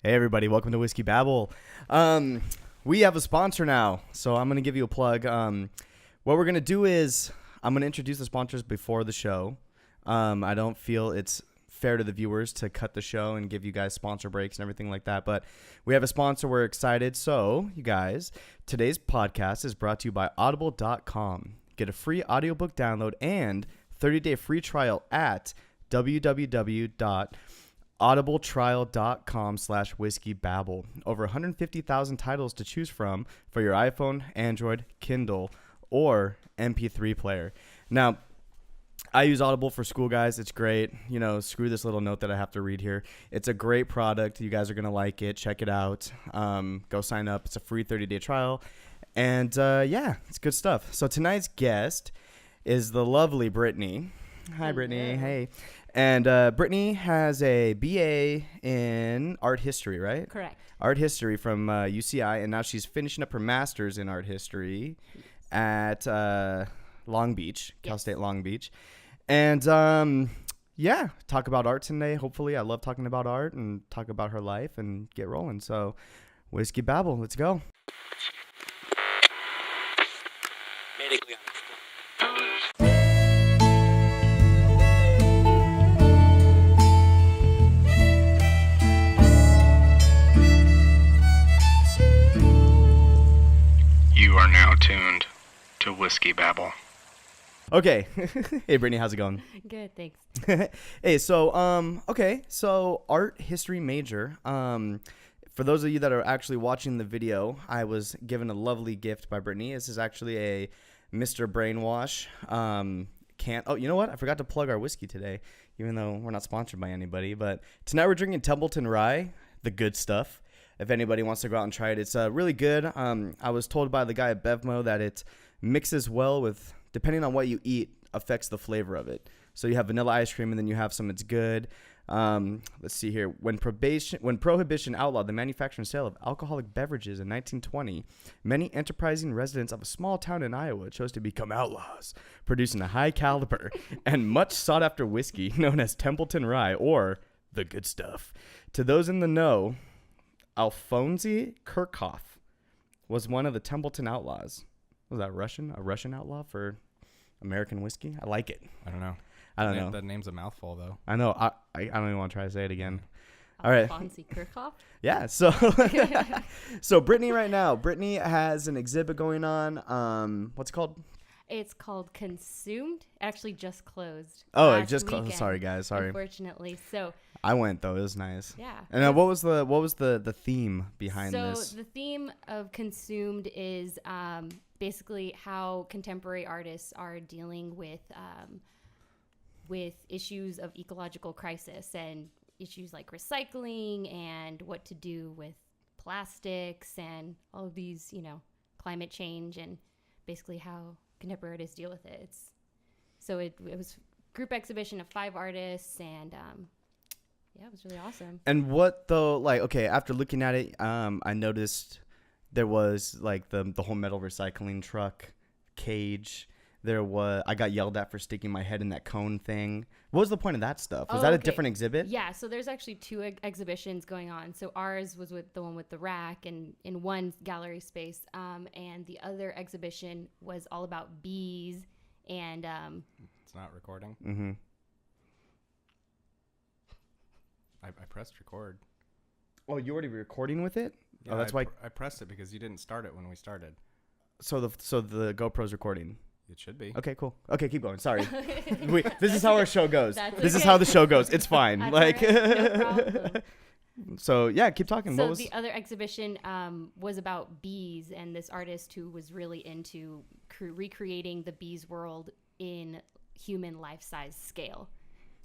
Hey everybody, welcome to Whiskey Babble. We have a sponsor now, so I'm going to give you a plug. What we're going to do is I'm going to introduce the sponsors before the show. I don't feel it's fair to the viewers to cut the show and give you guys sponsor breaks and everything like that, but we have a sponsor. We're excited. So, you guys, today's podcast is brought to you by audible.com. Get a free audiobook download and 30-day free trial at www.audibletrial.com/whiskey-babble. Over 150,000 titles to choose from for your iPhone, Android, Kindle, or MP3 player. Now, I use Audible for school, guys. It's great. You know, screw this little note that I have to read here. It's a great product. You guys are going to like it. Check it out. Go sign up. It's a free 30-day trial. And, yeah, it's good stuff. So tonight's guest is the lovely Brittany. Hi, Brittany. Hey. And Brittany has a BA in art history, right? Correct. Art history from UCI, and now she's finishing up her master's in art history at Long Beach, Cal State Long Beach. And, yeah, talk about art today, hopefully. I love talking about art and talk about her life and get rolling. So, Whiskey Babble, let's go. Medically You are now tuned to Whiskey Babble. Okay. Hey, Brittany, how's it going? Good, thanks. Hey, so, okay, so art history major. For those of you that are actually watching the video, I was given a lovely gift by Brittany. This is actually a Mr. Brainwash can. Oh, you know what? I forgot to plug our whiskey today, even though we're not sponsored by anybody. But tonight we're drinking Templeton Rye, the good stuff. If anybody wants to go out and try it, it's really good. I was told by the guy at Bevmo that it mixes well with, depending on what you eat, affects the flavor of it. So you have vanilla ice cream, and then you have some. It's good. Let's see here. When Prohibition outlawed the manufacture and sale of alcoholic beverages in 1920, many enterprising residents of a small town in Iowa chose to become outlaws, producing a high caliber and much sought after whiskey known as Templeton Rye, or the good stuff. To those in the know, Alphonse Kirchhoff was one of the Templeton outlaws. Was that Russian? A Russian outlaw for American whiskey? I like it. I don't know. That name's a mouthful, though. I know. I don't even want to try to say it again. All right. Alphonse Kirchhoff? Yeah. So, so Brittany right now. Brittany has an exhibit going on. What's it called? It's called Consumed. Actually, just closed. Oh, it last just closed. weekend, Sorry, guys. Sorry. Unfortunately, so I went though. It was nice. yeah. And what was the theme behind this? So the theme of Consumed is basically how contemporary artists are dealing with issues of ecological crisis and issues like recycling and what to do with plastics and all of these, climate change and basically how contemporary artists deal with it. It was a group exhibition of 5 artists, and yeah, it was really awesome. And what though? Like, okay, after looking at it, I noticed there was like the whole metal recycling truck cage. I got yelled at for sticking my head in that cone thing. What was the point of that stuff? Was that a different exhibit? Yeah, so there's actually 2 exhibitions going on. So ours was with the one with the rack and in one gallery space, and the other exhibition was all about bees and It's not recording. Mm-hmm. I pressed record. Oh, you already recording with it? Yeah, Oh, that's why. I pressed it because you didn't start it when we started. So the GoPro's recording. It should be. Okay, cool. Okay, keep going. Sorry. This is how our show goes. This is okay. how the show goes. It's fine. That's like, all right. No problem. So yeah, keep talking. So the other exhibition was about bees, and this artist who was really into recreating the bees world in human life-size scale.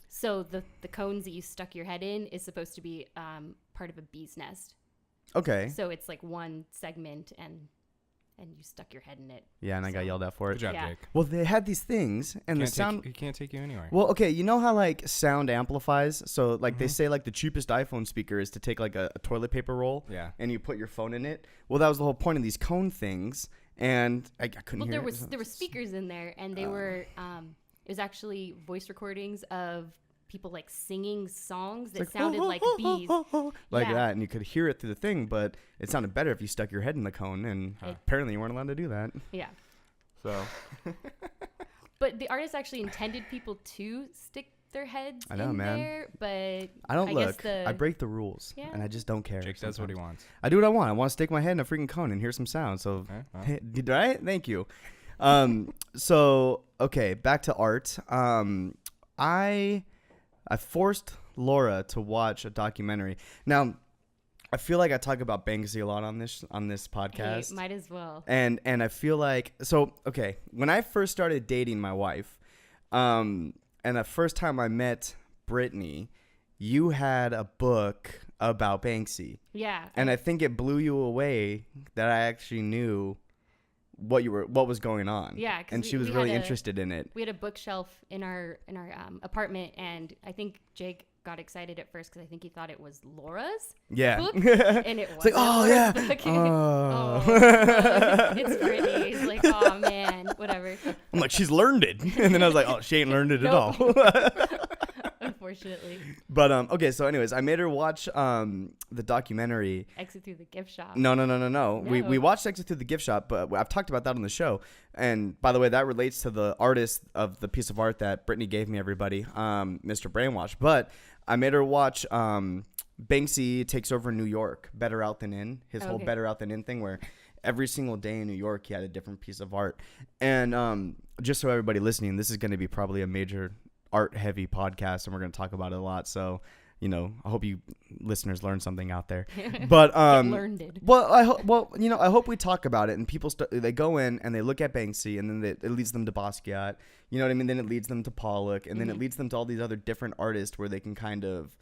So the cones that you stuck your head in is supposed to be part of a bee's nest. Okay. So it's like one segment, and you stuck your head in it. Yeah, and I got yelled at for it. Good job, Yeah. Jake. Well, they had these things, and the Can't sound. He can't take you anywhere. Well, okay, you know how like sound amplifies? So like they say like the cheapest iPhone speaker is to take like a toilet paper roll, Yeah. and you put your phone in it. Well, that was the whole point of these cone things, and I couldn't hear. There were speakers in there, and they were it was actually voice recordings of people like singing songs that like, sounded like bees. Like Yeah. that, and you could hear it through the thing, but it sounded better if you stuck your head in the cone, and apparently you weren't allowed to do that. Yeah. So But the artist actually intended people to stick their heads I know, in man. there, but I don't guess look. I break the rules, Yeah. and I just don't care. Jake does what he sometimes. wants. I do what I want. I want to stick my head in a freaking cone and hear some sound. So, Okay, well. right? Thank you. So okay, back to art. I forced Laura to watch a documentary. Now, I feel like I talk about Banksy a lot on this podcast. Hey, might as well. And I feel like, so okay, when I first started dating my wife, and the first time I met Brittany, you had a book about Banksy. Yeah. And I think it blew you away that I actually knew what was going on. Yeah, 'cause and she was we really had interested in it. We had a bookshelf in our apartment, and I think Jake got excited at first because I think he thought it was Laura's Yeah. book, and it was like, oh yeah. book. Oh. It's Brittany. He's like, oh man, whatever. I'm like, she's learned it. And then I was like, oh, she ain't learned it at all. Unfortunately. But okay, so anyways, I made her watch the documentary. Exit through the gift shop. No. No. We watched Exit Through the Gift Shop, but I've talked about that on the show. And by the way, that relates to the artist of the piece of art that Brittany gave me, everybody, Mr. Brainwash. But I made her watch Banksy Takes Over New York, Better Out Than In, his whole Okay. Better Out Than In thing, where every single day in New York he had a different piece of art. And just so everybody listening, this is going to be probably a major art-heavy podcast, and we're going to talk about it a lot. So, I hope you listeners learn something out there. But Learned. well, I hope we talk about it, and people they go in and they look at Banksy, and then it leads them to Basquiat. You know what I mean? Then it leads them to Pollock, and then it leads them to all these other different artists where they can kind of,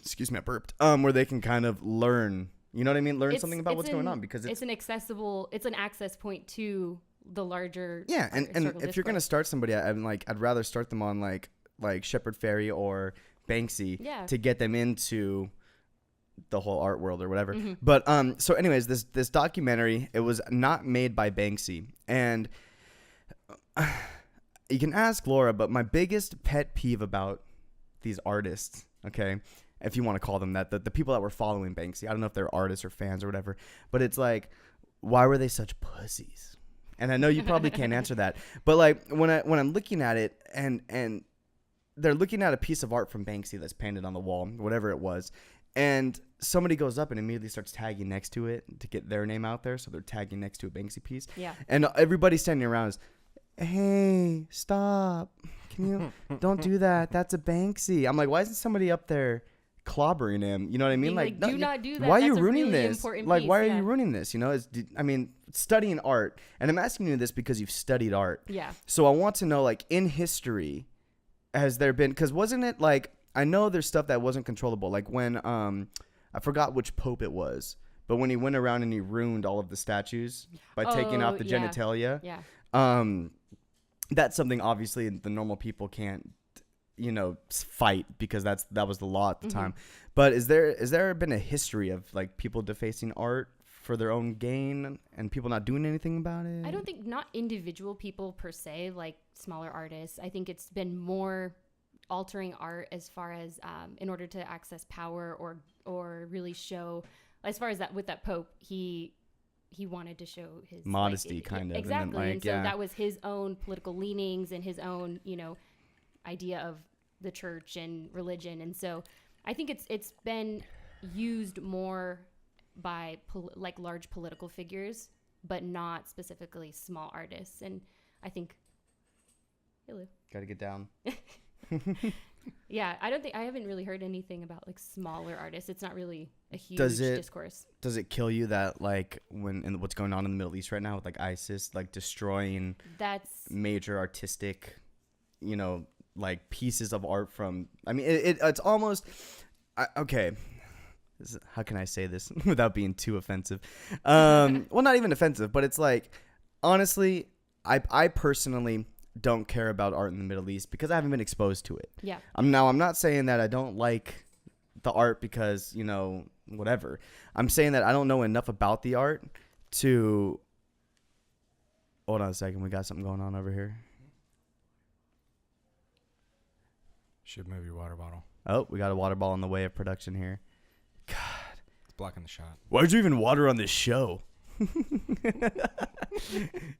excuse me, I burped. Where they can kind of learn. You know what I mean? Learn something about what's going on, because it's an access point to the larger and if you're gonna start somebody, I'd rather start them on like Shepard Fairey or Banksy to get them into the whole art world or whatever. But so anyways, this documentary, it was not made by Banksy, and you can ask Laura, but my biggest pet peeve about these artists, okay, if you want to call them that, the people that were following Banksy, I don't know if they're artists or fans or whatever, but it's like, why were they such pussies? And I know you probably can't answer that, but like when I'm looking at it, and they're looking at a piece of art from Banksy that's painted on the wall, whatever it was, and somebody goes up and immediately starts tagging next to it to get their name out there, so they're tagging next to a Banksy piece. Yeah. And everybody standing around is, hey, stop! Can you don't do that? That's a Banksy. I'm like, why isn't somebody up there clobbering him? You know what I mean? Like, do not do that. Why are you That's a ruining really this? important Like, piece, why are yeah. you ruining this? Studying art, and I'm asking you this because you've studied art. Yeah. So I want to know, like, in history, has there been? Because wasn't it like, I know there's stuff that wasn't controllable, like when I forgot which pope it was, but when he went around and he ruined all of the statues by taking off the yeah. genitalia. Yeah. That's something obviously the normal people can't, fight, because that was the law at the time. But is there been a history of like people defacing art for their own gain and people not doing anything about it? I don't think, not individual people per se, like smaller artists. I think it's been more altering art as far as in order to access power or really show, as far as that with that Pope, he wanted to show his modesty, kind of. Exactly. And so that was his own political leanings and his own, idea of the church and religion. And so I think it's been used more by like large political figures, but not specifically small artists. And I think, hello. Gotta get down. Yeah, I haven't really heard anything about like smaller artists. It's not really a huge discourse. Does it kill you that like what's going on in the Middle East right now with like ISIS, like destroying major artistic, like pieces of art from, I mean, it's almost, okay, how can I say this without being too offensive? Well, not even offensive, but it's like, honestly, I personally don't care about art in the Middle East because I haven't been exposed to it. Yeah. I'm not saying that I don't like the art because, whatever. I'm saying that I don't know enough about the art to, hold on a second. We got something going on over here. Should move your water bottle. Oh, we got a water ball in the way of production here. God. It's blocking the shot. Why'd you even water on this show?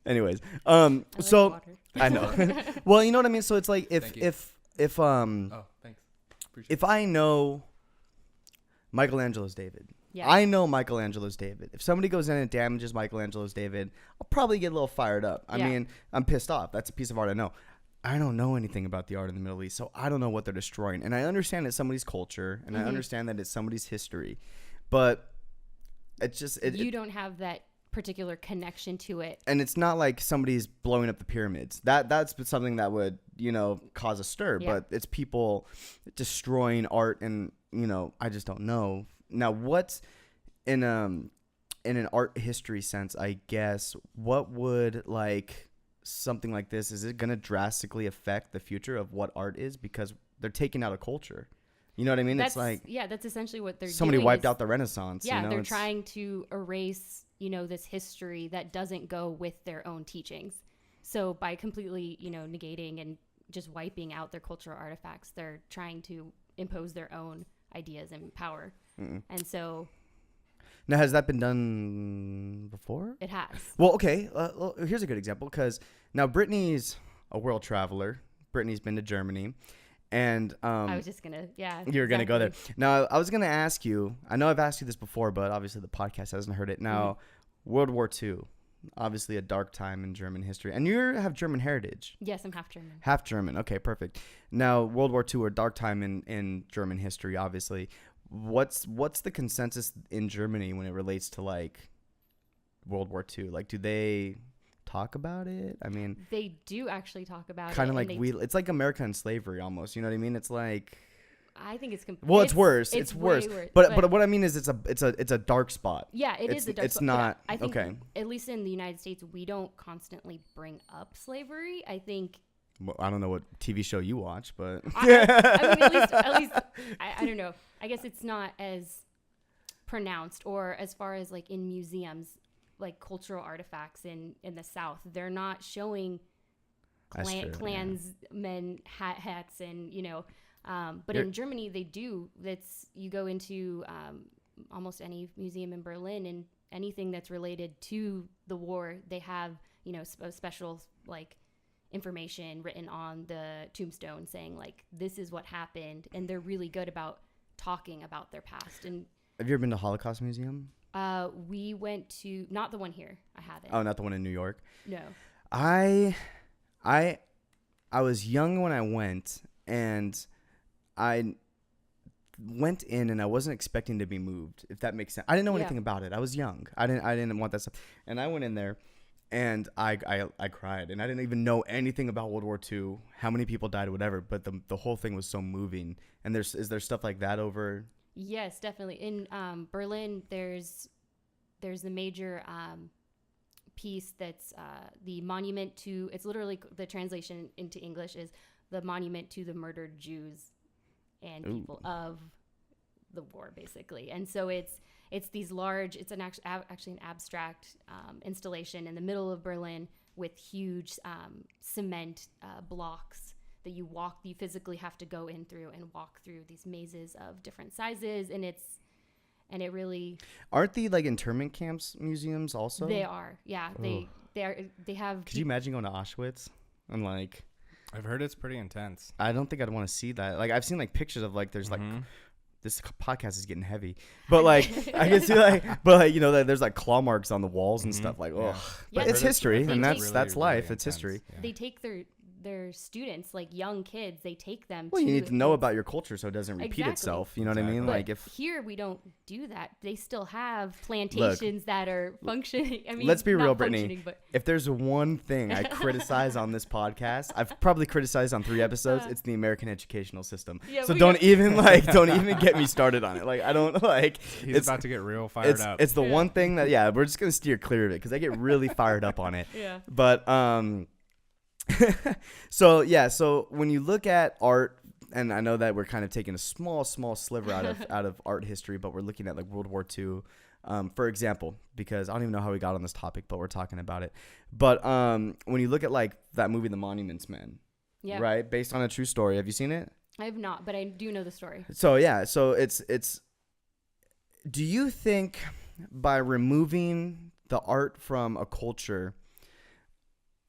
Anyways, I so like water. I know. Well, you know what I mean? So it's like Thank you. if Oh, thanks. Appreciate if I know Michelangelo's David. Yeah. I know Michelangelo's David. If somebody goes in and damages Michelangelo's David, I'll probably get a little fired up. I Yeah. mean, I'm pissed off. That's a piece of art I know. I don't know anything about the art in the Middle East, so I don't know what they're destroying. And I understand it's somebody's culture, and I understand that it's somebody's history. But it's just... you don't have that particular connection to it. And it's not like somebody's blowing up the pyramids. That's something that would, cause a stir. Yeah. But it's people destroying art, and I just don't know. Now, what's in an art history sense? I guess what would something like this? Is it going to drastically affect the future of what art is because they're taking out a culture? You know what I mean? That's essentially what they're somebody doing. wiped out the Renaissance. Yeah, they're trying to erase this history that doesn't go with their own teachings. So by completely negating and just wiping out their cultural artifacts, they're trying to impose their own ideas and power. And so now, has that been done before? it has. Well, okay. Well, here's a good example because now Brittany's a world traveler. Brittany's been to Germany, and I was just gonna, you're gonna go there. Now, I was gonna ask you. I know I've asked you this before, but obviously the podcast hasn't heard it. Now, World War II, obviously a dark time in German history, and you have German heritage. Yes, I'm half German. Half German. Okay, perfect. Now, World War II, a dark time in German history, obviously. What's the consensus in Germany when it relates to World War II? Do they talk about it? I mean, they do actually talk about kind it. Of it's like American slavery almost. You know what I mean? It's like, I think it's well, it's worse. It's worse. But what I mean is it's a dark spot. Yeah, it is a dark spot. It's not. I think, okay. At least in the United States, we don't constantly bring up slavery. I think. Well, I don't know what TV show you watch, but I mean, at least I don't know. I guess it's not as pronounced, or as far as in museums, cultural artifacts in the South, they're not showing clansmen hats and but in Germany they do. You go into almost any museum in Berlin, and anything that's related to the war, they have special information written on the tombstone saying this is what happened, and they're really good about talking about their past. And have you ever been to Holocaust Museum? We went to, not the one here. I haven't. Oh, not the one in New York. No. I was young when I went, and I went in and I wasn't expecting to be moved, if that makes sense. I didn't know anything about it. I was young. I didn't want that stuff. And I went in there and I cried, and I didn't even know anything about World War II, how many people died or whatever, but the whole thing was so moving. And is there stuff like that over? Yes, definitely. In Berlin, there's the major piece that's the monument to, it's literally, the translation into English is the monument to the murdered Jews and people of the war, basically. And so it's these large, it's actually an abstract installation in the middle of Berlin with huge cement blocks that you physically have to go in through and walk through these mazes of different sizes. And it really... Aren't the internment camps museums also? They are, yeah. They have... Could you imagine going to Auschwitz and I've heard it's pretty intense. I don't think I'd want to see that. I've seen pictures of there's this podcast is getting heavy, but I can see that there's claw marks on the walls and stuff Yeah, but it's history, and that's really, life. really it's history. Yeah. They take their students, young kids, they take them Well, you need to know about your culture so it doesn't repeat Exactly. itself. You know what I mean? But here we don't do that. They still have plantations that are functioning. I mean, let's be not real, Brittany. functioning, but If there's one thing I criticize on this podcast, I've probably criticized on 3 episodes. It's the American educational system. Yeah, so we don't got- even don't even get me started on it. I don't He's it's about to get real fired up. It's the one thing that we're just gonna steer clear of it because I get really fired up on it. yeah. But so when you look at art, and I know that we're kind of taking a small sliver out of art history, but we're looking at World War II, for example, because I don't even know how we got on this topic, but we're talking about it. But when you look at that movie, The Monuments Men, Yeah. right, based on a true story, have you seen it? I have not, but I do know the story. So yeah, so it's. Do you think by removing the art from a culture,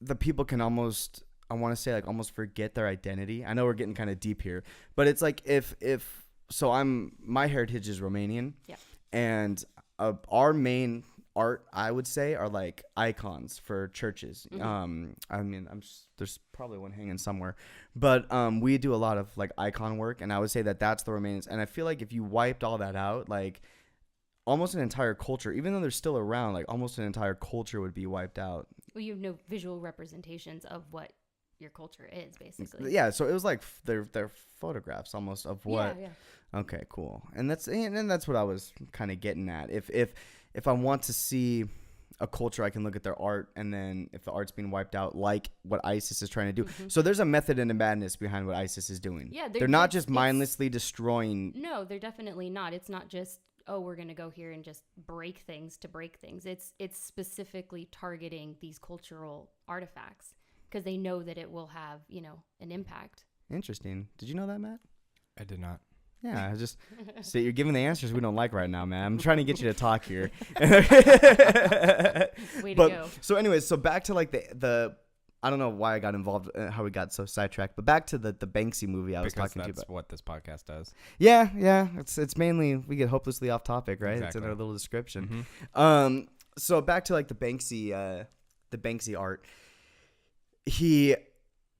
the people can almost, I want to say, like, almost forget their identity? I know we're getting kind of deep here, but it's like my heritage is Romanian. Yeah. And our main art, I would say, are like icons for churches. Mm-hmm. I mean, there's probably one hanging somewhere, but we do a lot of like icon work, and I would say that that's the Romanians. And I feel like if you wiped all that out, like almost an entire culture, even though they're still around, like almost an entire culture would be wiped out. Well, you have no visual representations of what your culture is, basically. Yeah, so it was like they're photographs almost of what. Yeah. Okay, cool. And that's what I was kind of getting at. If I want to see a culture, I can look at their art, and then if the art's being wiped out, like what ISIS is trying to do. Mm-hmm. So there's a method and a madness behind what ISIS is doing. Yeah, they're not just mindlessly destroying. No, they're definitely not. It's not just, oh, we're going to go here and just break things to break things. It's specifically targeting these cultural artifacts because they know that it will have, an impact. Interesting. Did you know that, Matt? I did not. Yeah, I just see you're giving the answers we don't like right now, man. I'm trying to get you to talk here. Way to go. So anyways, so back to like the I don't know why I got involved, how we got so sidetracked, but back to the Banksy movie I was talking to you about. That's what this podcast does. Yeah. It's mainly we get hopelessly off topic, right? Exactly. It's in our little description. Mm-hmm. So back to like the Banksy art. He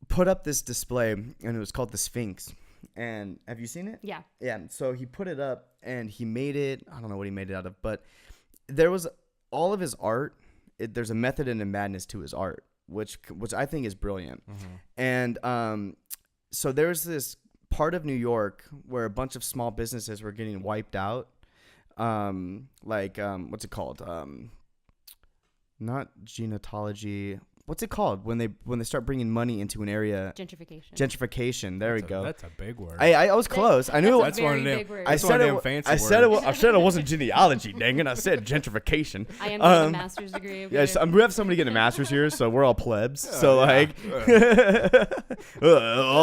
put up this display, and it was called the Sphinx. And have you seen it? Yeah. Yeah. So he put it up, and he made it. I don't know what he made it out of, but there was all of his art. There's a method and a madness to his art, which I think is brilliant. Mm-hmm. And so there's this part of New York where a bunch of small businesses were getting wiped out. What's it called? Not genetology. What's it called when they start bringing money into an area? Gentrification. There we go. That's a big word. I was close. I knew that's one of them. I said it wasn't genealogy. Dang it! I said gentrification. I am getting a master's degree. Okay? Yeah, we have somebody getting a master's here, so we're all plebs. All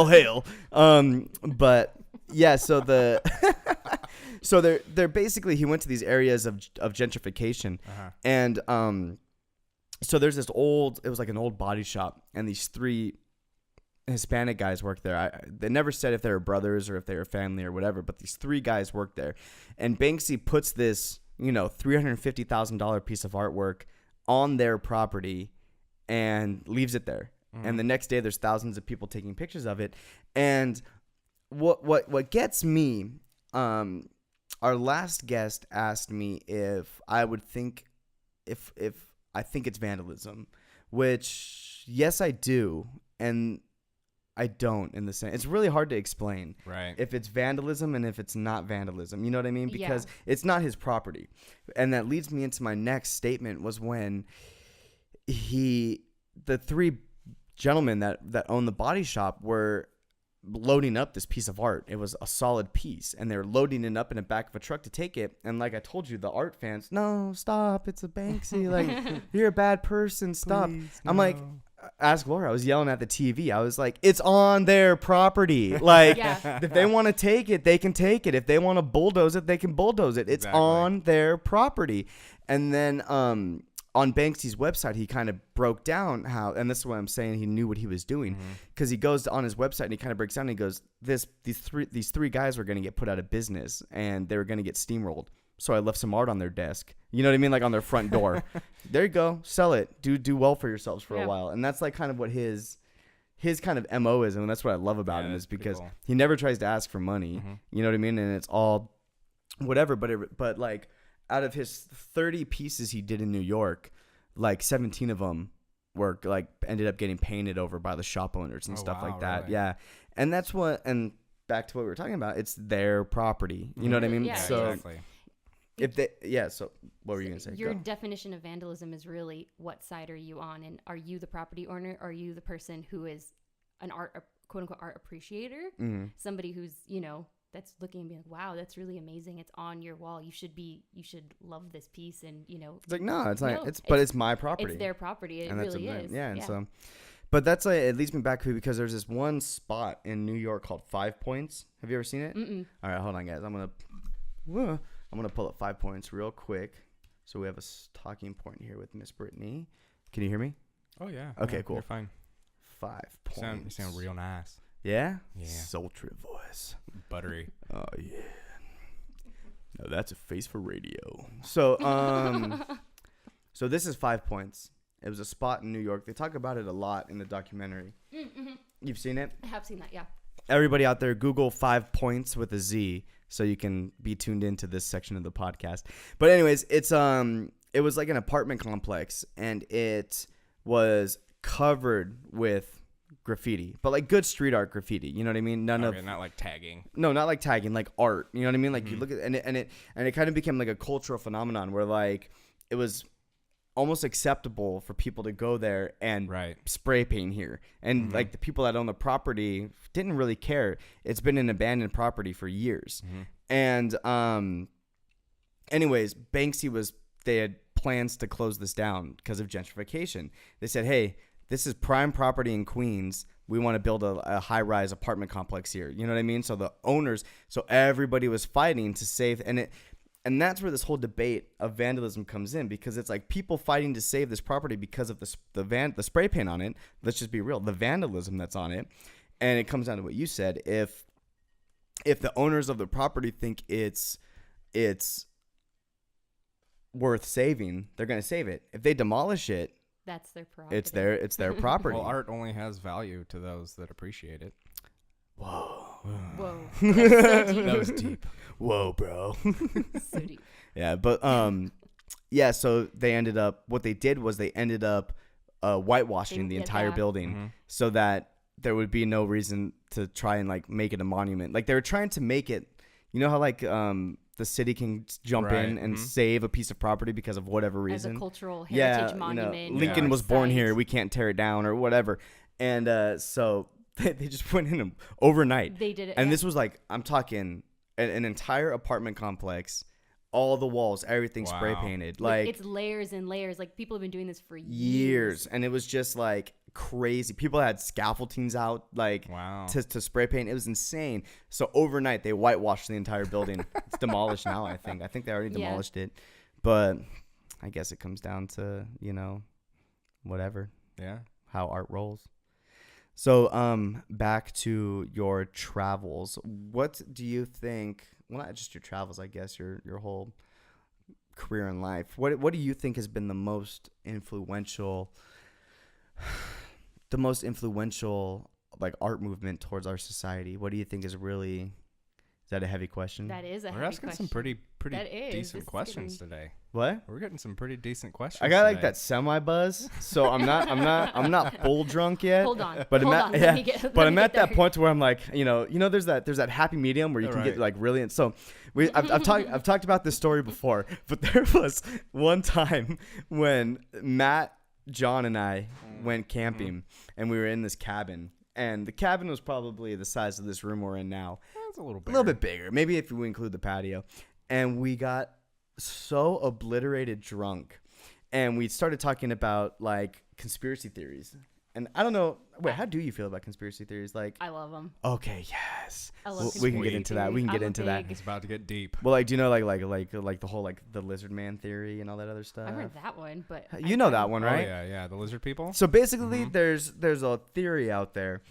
hail. But yeah, so so they're basically, he went to these areas of gentrification, and so there's this it was like an old body shop, and these 3 Hispanic guys worked there. They never said if they were brothers or if they were family or whatever, but these 3 guys worked there. And Banksy puts this, $350,000 piece of artwork on their property and leaves it there. Mm-hmm. And the next day there's thousands of people taking pictures of it. And what gets me, our last guest asked me if I would think if I think it's vandalism, which, yes, I do, and I don't in the sense. It's really hard to explain if it's vandalism and if it's not vandalism. You know what I mean? Because it's not his property. And that leads me into my next statement was when the 3 gentlemen that own the body shop were loading up this piece of art. It was a solid piece, and they were loading it up in the back of a truck to take it. And like I told you, the art fans, no, stop, it's a Banksy, like, you're a bad person, stop. Please, I'm like, ask Laura. I was yelling at the TV. I was like, it's on their property. Like, if they want to take it, they can take it. If they want to bulldoze it, they can bulldoze it. It's on their property. And then on Banksy's website, he kind of broke down how, and this is what I'm saying, he knew what he was doing, because he goes on his website and he kind of breaks down and he goes, these three guys were going to get put out of business and they were going to get steamrolled. So I left some art on their desk. You know what I mean? Like on their front door. There you go. Sell it. Do well for yourselves for a while. And that's like kind of what his kind of MO is. And that's what I love about him, is because he never tries to ask for money. You know what I mean? And it's all whatever. But like, out of his 30 pieces he did in New York, like 17 of them were like ended up getting painted over by the shop owners and stuff like that. Really? Yeah. And that's and back to what we were talking about, it's their property. You know what I mean? Yeah, so so what were you going to say? Your definition of vandalism is really, what side are you on? And are you the property owner? Or are you the person who is an quote unquote art appreciator? Somebody who's, that's looking and being like, wow, that's really amazing. It's on your wall. You should love this piece. And, it's like, no, it's not. But it's my property. It's their property. It really is. Yeah. And so But that's like, it leads me back to because there's this one spot in New York called 5 Points. Have you ever seen it? Mm-mm. All right, hold on, guys. I'm gonna pull up 5 Points real quick. So we have a talking point here with Miss Brittany. Can you hear me? Oh, yeah. Okay, Yeah, cool. You're fine. 5 You Points. sound real nice. Yeah? Yeah. Sultry voice. Buttery. Oh, yeah. No, that's a face for radio. So, so this is 5 Points. It was a spot in New York. They talk about it a lot in the documentary. Mm-hmm. You've seen it? I have seen that, yeah. Everybody out there, Google 5 Points with a Z so you can be tuned into this section of the podcast. But anyways, it was like an apartment complex, and it was covered with graffiti, but like good street art graffiti. You know what I mean? Not like tagging. No, not like tagging, like art. You know what I mean? Like you look at and it kind of became like a cultural phenomenon where like it was almost acceptable for people to go there and spray paint here. And like the people that own the property didn't really care. It's been an abandoned property for years. And anyways, Banksy they had plans to close this down because of gentrification. They said, hey, this is prime property in Queens. We want to build a high-rise apartment complex here. You know what I mean? So the owners, everybody was fighting to save, and that's where this whole debate of vandalism comes in, because it's like people fighting to save this property because of the spray paint on it. Let's just be real, the vandalism that's on it. And it comes down to what you said. If the owners of the property think it's worth saving, they're going to save it. If they demolish it, that's their prerogative. It's their property. Well, art only has value to those that appreciate it. Whoa. That's so deep. That was deep. Whoa, bro. So deep. Yeah, but yeah, so they ended up whitewashing the entire building so that there would be no reason to try and like make it a monument. Like they were trying to make it, you know how like the city can jump in and save a piece of property because of whatever reason. As a cultural heritage monument. You know, Lincoln was born here. We can't tear it down or whatever. And so they just went in overnight. They did it. And this was like, I'm talking an entire apartment complex, all the walls, everything spray painted. Like it's layers and layers. Like people have been doing this for years. And it was just like crazy. People had scaffoldings out like to spray paint. It was insane. So overnight they whitewashed the entire building. It's demolished now, I think. I think they already demolished it. But I guess it comes down to, you know, whatever. Yeah. How art rolls. So back to your travels. What do you think, well, not just your travels, I guess, your whole career in life. What do you think has been the most influential like art movement towards our society? What do you think is that a heavy question? That is a heavy question. We're asking some pretty decent It's questions today. What? We're getting some pretty decent questions. I got today. like that semi buzz, so I'm not full drunk yet. Hold on. But I'm at that there. point where I'm like, you know, there's that happy medium where you can get like really. So I've talked about this story before, but there was one time when Matt, John, and I went camping, and we were in this cabin, and the cabin was probably the size of this room we're in now. It's a little bit bigger, maybe if we include the patio. And we got so obliterated drunk, and we started talking about like conspiracy theories. And I don't know. Wait, how do you feel about conspiracy theories? Like, I love them. Okay, yes. I love we can get into that. We can get into that. It's about to get deep. Well, like, do you know like the whole like the lizard man theory and all that other stuff? I've heard that one, but you know that one, right? Oh, yeah, the lizard people. So basically, there's a theory out there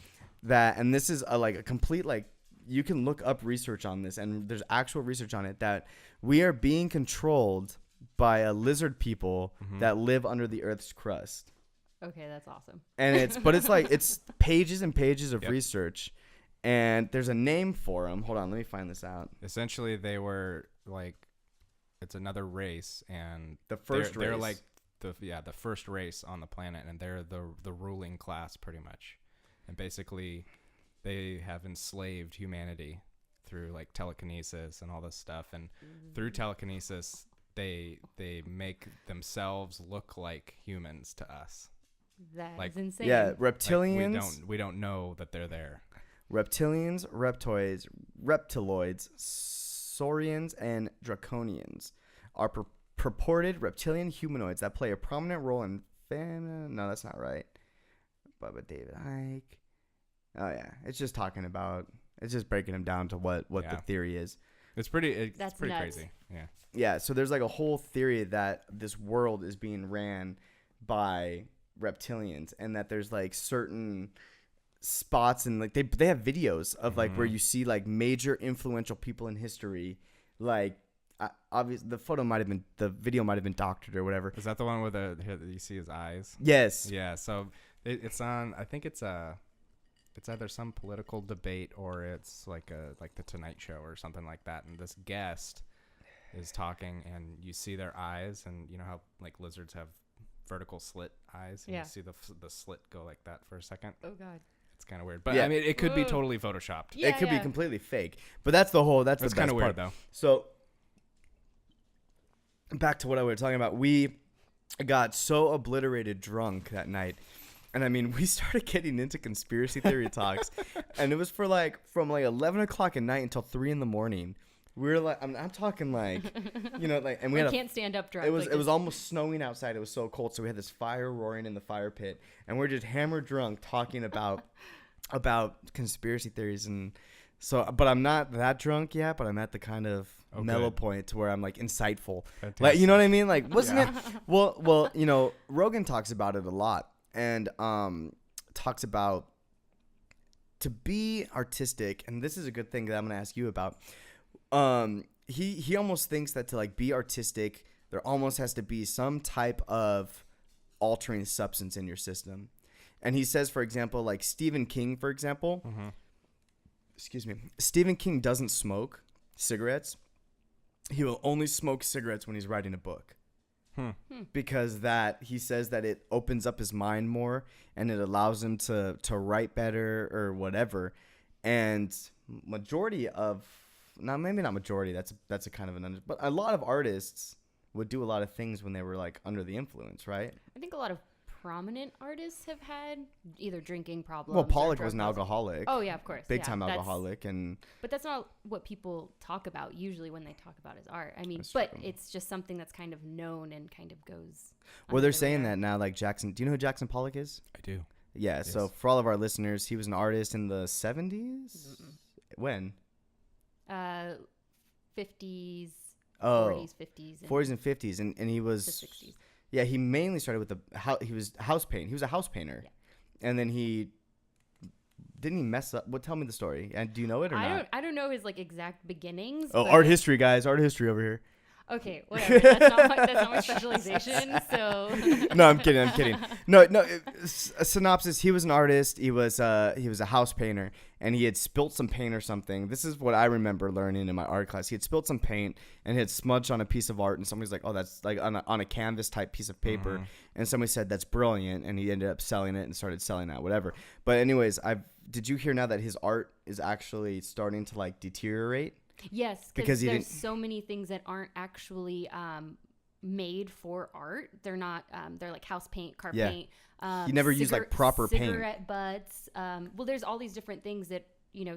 that, and this is a complete like. You can look up research on this, and there's actual research on it, that we are being controlled by a lizard people that live under the Earth's crust. Okay, that's awesome. And it's pages and pages of research, and there's a name for them. Hold on, let me find this out. Essentially, they were like, it's another race, and the first race. They're like the first race on the planet, and they're the ruling class pretty much, and basically. They have enslaved humanity through like telekinesis and all this stuff, and through telekinesis they make themselves look like humans to us. That like, is insane. Yeah, reptilians. Like we don't know that they're there. Reptilians, reptiloids, saurians, and draconians are purported reptilian humanoids that play a prominent role in no, that's not right. Bubba David Ike. Oh yeah, it's just breaking them down to what the theory is. It's pretty That's pretty nuts. crazy. Yeah. Yeah, so there's like a whole theory that this world is being ran by reptilians, and that there's like certain spots, and like they have videos of like where you see like major influential people in history, like obviously the video might have been doctored or whatever. Is that the one where you see his eyes? Yes. Yeah. So it's on. I think it's either some political debate or it's like the Tonight Show or something like that. And this guest is talking, and you see their eyes, and you know how like lizards have vertical slit eyes. And Yeah. You see the slit go like that for a second. Oh God. It's kind of weird, but Yeah. I mean, it could be totally photoshopped. Yeah, it could be completely fake, but that's the best kind of part. weird though. So back to what I was talking about. We got so obliterated drunk that night. And I mean, we started getting into conspiracy theory talks, and it was from 11 o'clock at night until 3 in the morning. We were like, I'm talking like, like, and we can't stand up drunk. It was almost snowing outside. It was so cold. So we had this fire roaring in the fire pit, and we're just hammered drunk talking about conspiracy theories. And so, but I'm not that drunk yet, but I'm at the kind of mellow point to where I'm like insightful. Fantastic. Like, you know what I mean? Like, wasn't it? Well, Rogan talks about it a lot. And talks about to be artistic, and this is a good thing that I'm going to ask you about. He almost thinks that to like be artistic, there almost has to be some type of altering substance in your system. And he says, for example, like Stephen King, for example. Excuse me. Stephen King doesn't smoke cigarettes. He will only smoke cigarettes when he's writing a book. Because he says that it opens up his mind more, and it allows him to write better or whatever. And maybe not majority. That's a kind of but a lot of artists would do a lot of things when they were like under the influence, right? I think a lot of prominent artists have had either drinking problems. Well, or Pollock drug was an problems. alcoholic. Oh yeah, of course. Big time alcoholic, But that's not what people talk about usually when they talk about his art. I mean, That's but true. it's just something that's kind of known and kind of goes. Well, under they're the saying radar. that now. Like Jackson, do you know who Jackson Pollock is? I do. Yeah. Yes. So for all of our listeners, he was an artist in the 70s. When? 50s, Oh, 40s, 50s, and 40s and 50s, and he was the 60s. Yeah, he mainly started with he was house paint. He was a house painter, and then he mess up. Tell me the story. And do you know it or not? I don't know his like exact beginnings. Oh, but art history, guys! Art history over here. Okay, whatever. That's not my specialization. So No, I'm kidding. No. A synopsis: he was an artist. He was a house painter, and he had spilt some paint or something. This is what I remember learning in my art class. He had spilt some paint and he had smudged on a piece of art, and somebody's like, "Oh, that's like on a canvas type piece of paper," and somebody said, "That's brilliant," and he ended up selling it and started selling that, whatever. But anyways, did you hear now that his art is actually starting to like deteriorate? yes, Because because he there's didn't- so many things that aren't actually made for art. They're not. They're like house paint, car Yeah. paint. He never used, like, proper paint. Cigarette butts. Well, there's all these different things that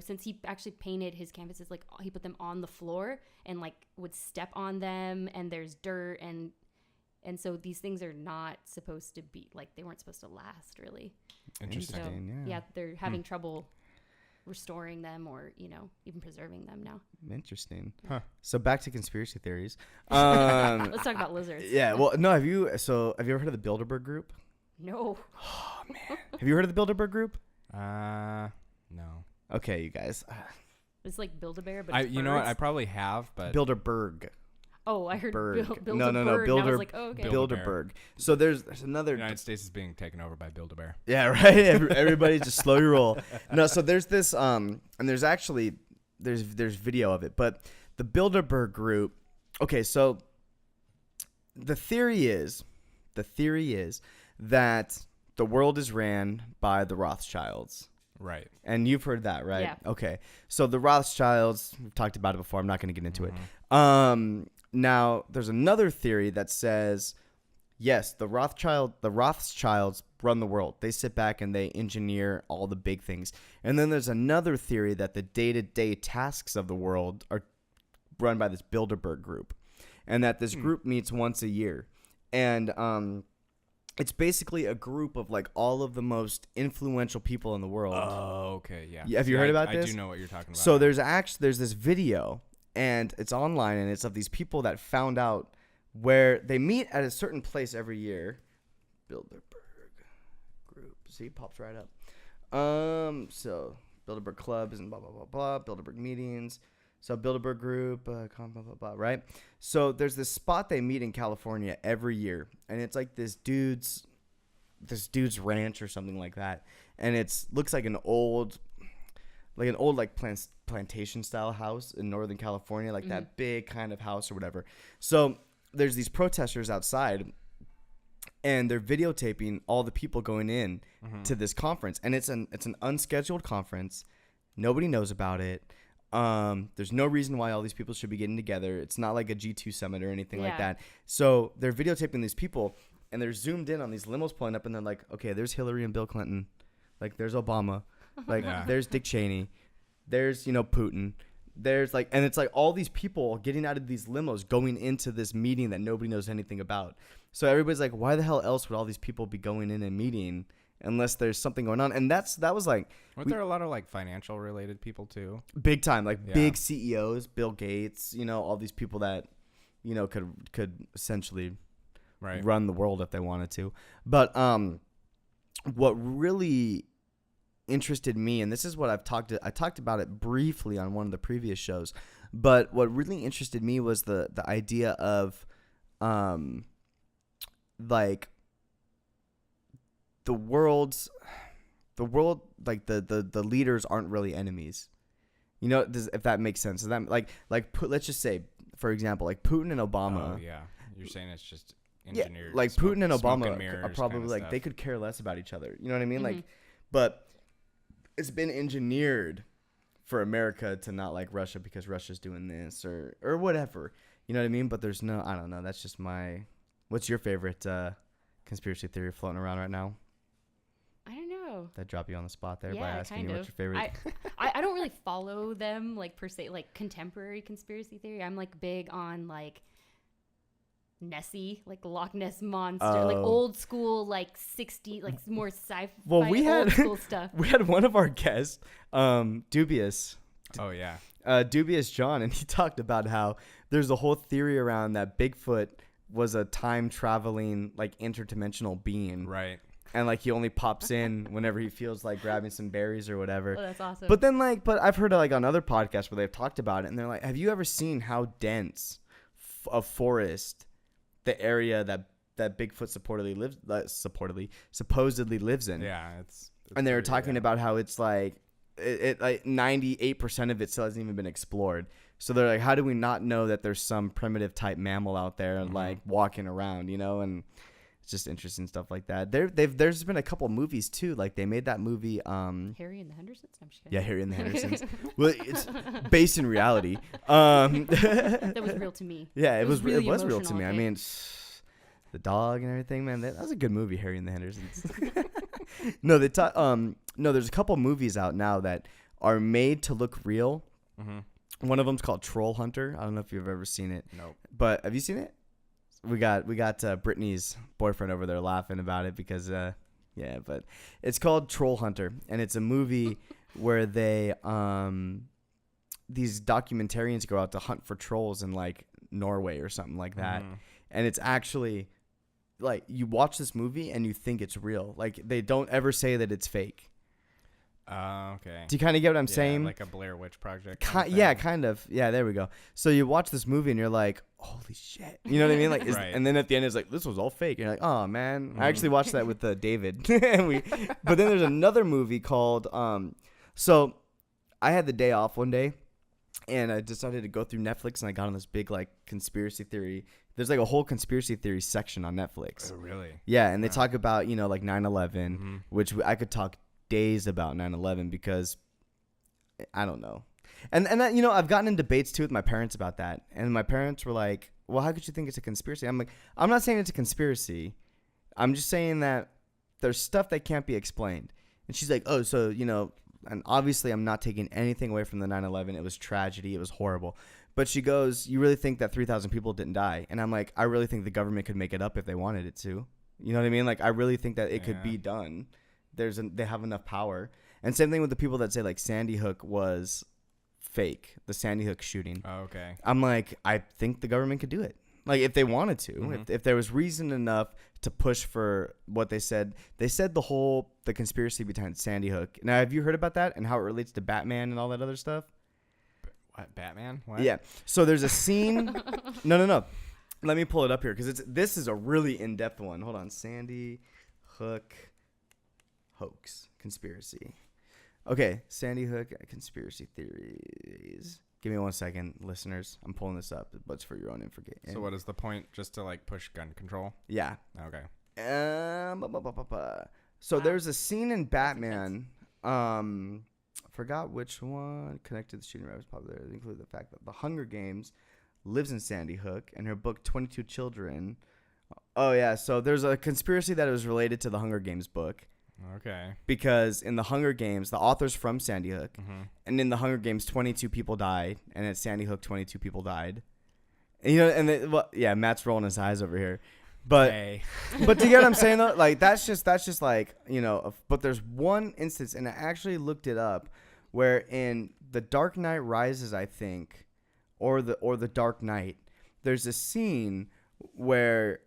since he actually painted his canvases, like he put them on the floor and like would step on them, and there's dirt and so these things are not supposed to be like they weren't supposed to last really. Interesting. So, Interesting, yeah. they're having trouble restoring them or even preserving them now. Interesting. Huh. So back to conspiracy theories. Let's talk about lizards. Yeah. Well, no. Have you ever heard of the Bilderberg Group? No. Have you heard of the Bilderberg Group? No. Okay, you guys. It's like Build-A-Bear, but I it's you know what? birds. I probably have, but Bilderberg. Oh, I heard Berg. Build No, a no, Bird, and I was like, oh, okay. Bilderberg. So there's another. the United States is being taken over by Build-A-Bear. Yeah, right. Everybody just slow your roll. No, so there's this and there's actually there's video of it, but the Bilderberg Group. Okay, so the theory is that the world is ran by the Rothschilds. Right. And you've heard that, right? Yeah. Okay. So the Rothschilds, we've talked about it before. I'm not going to get into it. Now, there's another theory that says, yes, the Rothschilds run the world. They sit back and they engineer all the big things. And then there's another theory that the day-to-day tasks of the world are run by this Bilderberg Group, and that this group meets once a year. And it's basically a group of like all of the most influential people in the world. Oh, okay, yeah. Have you heard about this? I do know what you're talking about. So there's this video, and it's online, and it's of these people that found out where they meet at a certain place every year. Bilderberg Group. See, pops right up. So Bilderberg Club and blah blah blah blah. Bilderberg meetings. So Bilderberg Group, blah blah blah. Right. So there's this spot they meet in California every year, and it's like this dude's ranch or something like that, and looks like an old plantation style house in Northern California, like that big kind of house or whatever. So there's these protesters outside, and they're videotaping all the people going in to this conference, and it's an unscheduled conference. Nobody knows about it. There's no reason why all these people should be getting together. It's not like a G2 summit or anything like that. So they're videotaping these people, and they're zoomed in on these limos pulling up, and they're like, okay, there's Hillary and Bill Clinton, like there's Obama, like there's Dick Cheney, there's Putin, there's like, and it's like all these people getting out of these limos going into this meeting that nobody knows anything about. So everybody's like, why the hell else would all these people be going in and meeting unless there's something going on? And that was like, weren't there a lot of like financial related people too? Big time, like big CEOs, Bill Gates, all these people that could essentially run the world if they wanted to. But what really interested me, and this is what I talked about it briefly on one of the previous shows, but what really interested me was the idea of like the world, like the leaders aren't really enemies, if that makes sense. So that let's just say, for example, like Putin and Obama. Oh yeah, you're saying it's just engineered. Yeah, like Putin and Obama are probably like they could care less about each other. You know what I mean? Like, but it's been engineered for America to not like Russia because Russia's doing this or whatever. You know what I mean? But there's I don't know. That's just what's your favorite conspiracy theory floating around right now? I don't know. That drop you on the spot there by asking you what's your favorite. I don't really follow them like per se, like contemporary conspiracy theory. I'm like big on like Nessie, like Loch Ness monster, like old school, like 60, like more sci-fi. Well, we had old school stuff. We had one of our guests, Dubious. Oh yeah. Dubious John, and he talked about how there's a whole theory around that Bigfoot was a time traveling like interdimensional being, right? And like he only pops in whenever he feels like grabbing some berries or whatever. Oh, that's awesome. But then but I've heard like on other podcasts where they've talked about it, and they're like, have you ever seen how dense a forest the area that Bigfoot supposedly lives in? Yeah, it's and they were talking about how it's like it like 98% of it still hasn't even been explored. So they're like, how do we not know that there's some primitive type mammal out there like walking around, and it's just interesting stuff like that. There's been a couple movies too. Like they made that movie Harry and the Hendersons? I'm just kidding. Yeah, Harry and the Hendersons. Well, it's based in reality. That was real to me. Yeah, it was really real to me. okay. I mean, the dog and everything, man. That was a good movie, Harry and the Hendersons. No, there's a couple movies out now that are made to look real. One of them's called Troll Hunter. I don't know if you've ever seen it. Nope. But have you seen it? We got Brittany's boyfriend over there laughing about it because but it's called Troll Hunter, and it's a movie where they these documentarians go out to hunt for trolls in like Norway or something like that. And it's actually like you watch this movie and you think it's real. Like they don't ever say that it's fake. Okay. Do you kind of get what I'm saying? Like a Blair Witch Project. Yeah, kind of. Yeah, there we go. So you watch this movie and you're like, holy shit. You know what I mean? Like, right. And then at the end it's like, this was all fake. And you're like, oh man. I actually watched that with David. But then there's another movie called, so I had the day off one day and I decided to go through Netflix and I got on this big like conspiracy theory. There's like a whole conspiracy theory section on Netflix. Oh, really? Yeah. And they talk about, like 9/11, which I could talk days about 9/11 because I don't know. And I've gotten in debates too with my parents about that. And my parents were like, well, how could you think it's a conspiracy? I'm like, I'm not saying it's a conspiracy. I'm just saying that there's stuff that can't be explained. And she's like, oh, so, and obviously I'm not taking anything away from the 9/11. It was tragedy. It was horrible. But she goes, you really think that 3,000 people didn't die? And I'm like, I really think the government could make it up if they wanted it to. You know what I mean? Like, I really think that it could Yeah. be done. They have enough power. And same thing with the people that say like Sandy Hook was fake, the Sandy Hook shooting. Oh, okay. I'm like, I think the government could do it. Like, if they wanted to, Mhm. if there was reason enough to push for what they said the conspiracy behind Sandy Hook. Now, have you heard about that and how it relates to Batman and all that other stuff? What, Batman? What? Yeah. So there's a scene. No. Let me pull it up here because this is a really in-depth one. Hold on. Sandy Hook hoax conspiracy. Okay, Sandy Hook conspiracy theories. Give me 1 second, listeners. I'm pulling this up, but it's for your own information. So what is the point? Just to like push gun control? Yeah. Okay. So Wow. there's a scene in Batman. Forgot which one connected to the shooting was popular. It included the fact that the Hunger Games lives in Sandy Hook, and her book 22 Children. Oh yeah, so there's a conspiracy that it was related to the Hunger Games book. Okay. Because in the Hunger Games, the author's from Sandy Hook, Mm-hmm. and in the Hunger Games, 22 people died, and at Sandy Hook, 22 people died. And, you know, and Matt's rolling his eyes over here, but Hey. but to get what I'm saying though, like that's just like, you know. But there's one instance, and I actually looked it up, where in The Dark Knight Rises, I think, or the Dark Knight, there's a scene where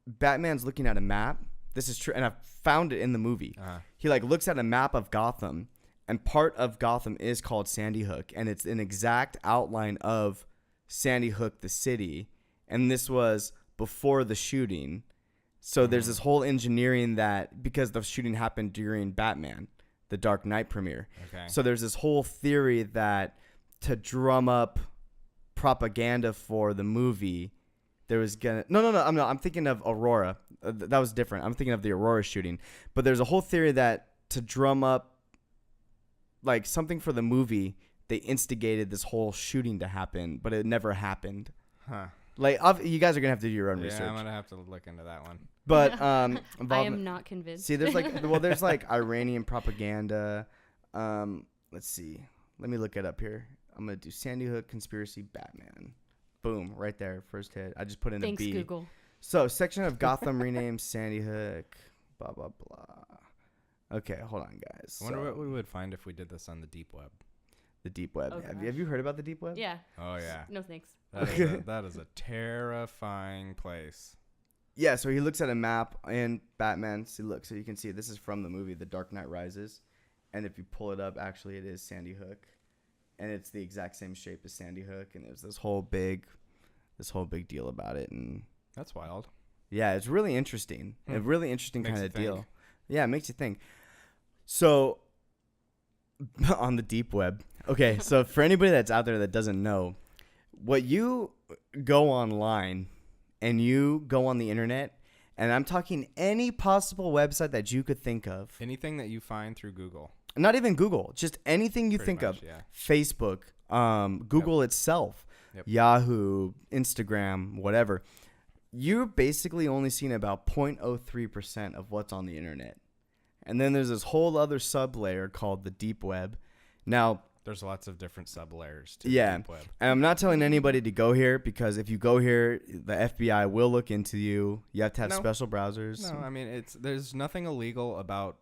Batman's looking at a map. This is true, and I found it in the movie. Uh-huh. He like looks at a map of Gotham, and part of Gotham is called Sandy Hook, and it's an exact outline of Sandy Hook, the city. And this was before the shooting, so there's this whole engineering that because the shooting happened during Batman, the Dark Knight premiere. Okay. So there's this whole theory that to drum up propaganda for the movie, there was gonna I'm thinking of Aurora. That was different. I'm thinking of the Aurora shooting. But there's a whole theory that to drum up like something for the movie, they instigated this whole shooting to happen, but it never happened. Huh. Like you guys are gonna have to do your own Yeah, research. I'm gonna have to look into that one. But I am not convinced. see, there's like Iranian propaganda. Let's see. Let me look it up here. I'm gonna do Sandy Hook conspiracy Batman. Boom, right there, first hit. I just put in Thanks, a B. Google. So, section of Gotham renamed Sandy Hook, blah, blah, blah. Okay, hold on, guys. I wonder So, what we would find if we did this on the deep web. the deep web. Oh, Have you heard about the deep web? Yeah. Oh yeah. No thanks. That is a terrifying place. Yeah, so he looks at a map in Batman. So you can see this is from the movie The Dark Knight Rises. And if you pull it up, actually it is Sandy Hook. And it's the exact same shape as Sandy Hook. And there's this whole big deal about it. And That's wild. yeah, it's really interesting. A really interesting Makes kind you of deal. think. Yeah, it makes you think. So, on the deep web. Okay, so for anybody that's out there that doesn't know, what you go online and you go on the internet, and I'm talking any possible website that you could think of. Anything that you find through Google. Not even Google, just anything you Pretty think much, of. yeah. Facebook, Google itself, Yep. Yahoo, Instagram, whatever. You're basically only seeing about 0.03% of what's on the internet. And then there's this whole other sub-layer called the deep web. Now, There's lots of different sub-layers to yeah, the deep web. and I'm not telling anybody to go here because if you go here, the FBI will look into you. You have to have No. special browsers. No, I mean there's nothing illegal about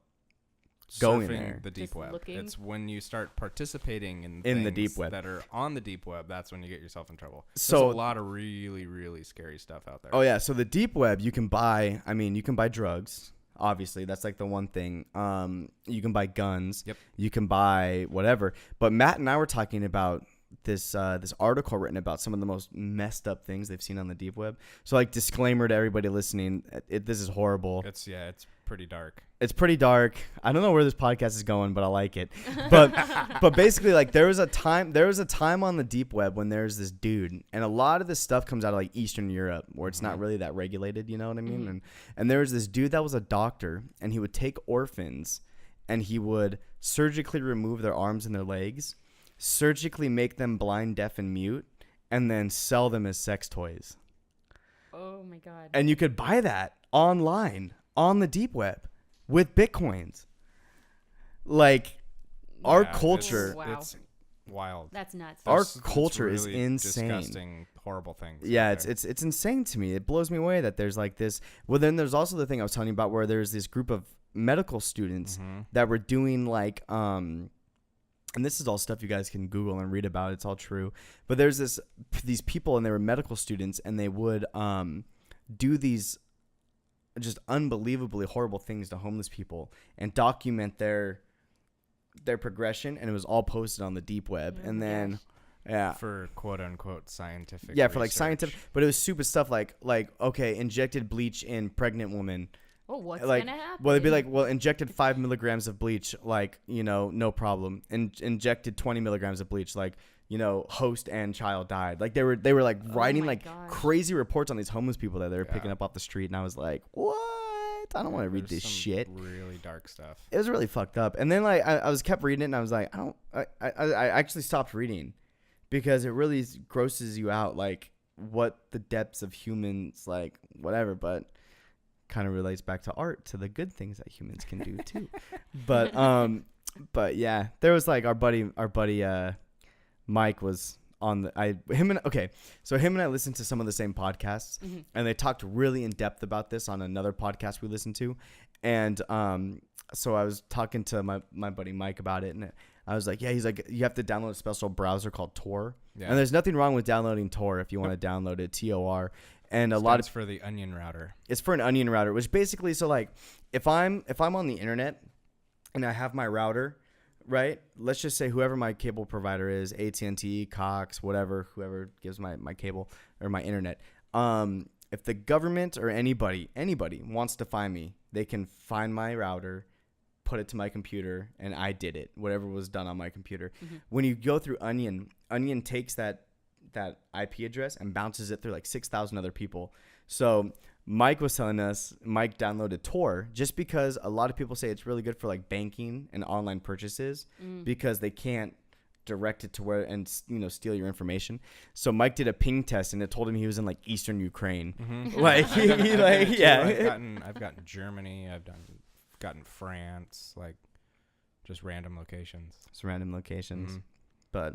Going surfing there. the deep Just web. looking. It's when you start participating in In the things deep web. that are on the deep web, that's when you get yourself in trouble. So- There's a lot of really, really scary stuff out there. Oh yeah, so the deep web you can buy. I mean, you can buy drugs. Obviously, that's like the one thing. You can buy guns. Yep. You can buy whatever. But Matt and I were talking about this article written about some of the most messed up things they've seen on the deep web. So like disclaimer to everybody listening, this is horrible. It's pretty dark. It's pretty dark. I don't know where this podcast is going, but I like it. But basically, like there was a time on the deep web when there's this dude, and a lot of this stuff comes out of like Eastern Europe, where it's not really that regulated. You know what I mean? And there was this dude that was a doctor, and he would take orphans, and he would surgically remove their arms and their legs, surgically make them blind, deaf, and mute, and then sell them as sex toys. Oh my god. And you could buy that online on the deep web with Bitcoins. Like our Yeah, culture. Wow. It's wild. That's nuts. Our That's culture is really insane. Disgusting, horrible things. Yeah, out there. it's insane to me. It blows me away that there's like this. Well, then there's also the thing I was telling you about where there's this group of medical students that were doing like and this is all stuff you guys can Google and read about. It's all true. But there's these people and they were medical students and they would do these just unbelievably horrible things to homeless people and document their progression, and it was all posted on the deep web. And then for quote unquote scientific. for like research. scientific, but it was stupid stuff like okay, injected bleach in pregnant woman. Well, what's Like, gonna happen? well, they'd be like, well, injected 5 milligrams of bleach, like, no problem. Injected 20 milligrams of bleach, like, host and child died. Like they were like writing my like gosh. crazy reports on these homeless people that they were picking up off the street, and I was like, what? I don't want to read There's this some shit. Really dark stuff. It was really fucked up. And then like I was kept reading it, and I was like, I actually stopped reading because it really grosses you out, like what the depths of humans, like whatever, but kind of relates back to art, to the good things that humans can do too. But yeah, there was like our buddy Mike was on him and I listened to some of the same podcasts, and they talked really in depth about this on another podcast we listened to. And so I was talking to my buddy Mike about it, and I was like, yeah, he's like, you have to download a special browser called Tor. Yeah. And there's nothing wrong with downloading Tor if you want to download it, Tor. And a lot of for the onion router. It's for an onion router, which basically, so like if I'm on the internet and I have my router, right? Let's just say whoever my cable provider is, AT&T, Cox, whatever, whoever gives my cable or my internet. If the government or anybody wants to find me, they can find my router, put it to my computer, and I did it. Whatever was done on my computer. When you go through Onion takes that IP address and bounces it through like 6,000 other people. So Mike was telling us Mike downloaded Tor just because a lot of people say it's really good for like banking and online purchases because they can't direct it to where and steal your information. So Mike did a ping test and it told him he was in like Eastern Ukraine. Like I've gotten Germany. I've gotten France, like just random locations. But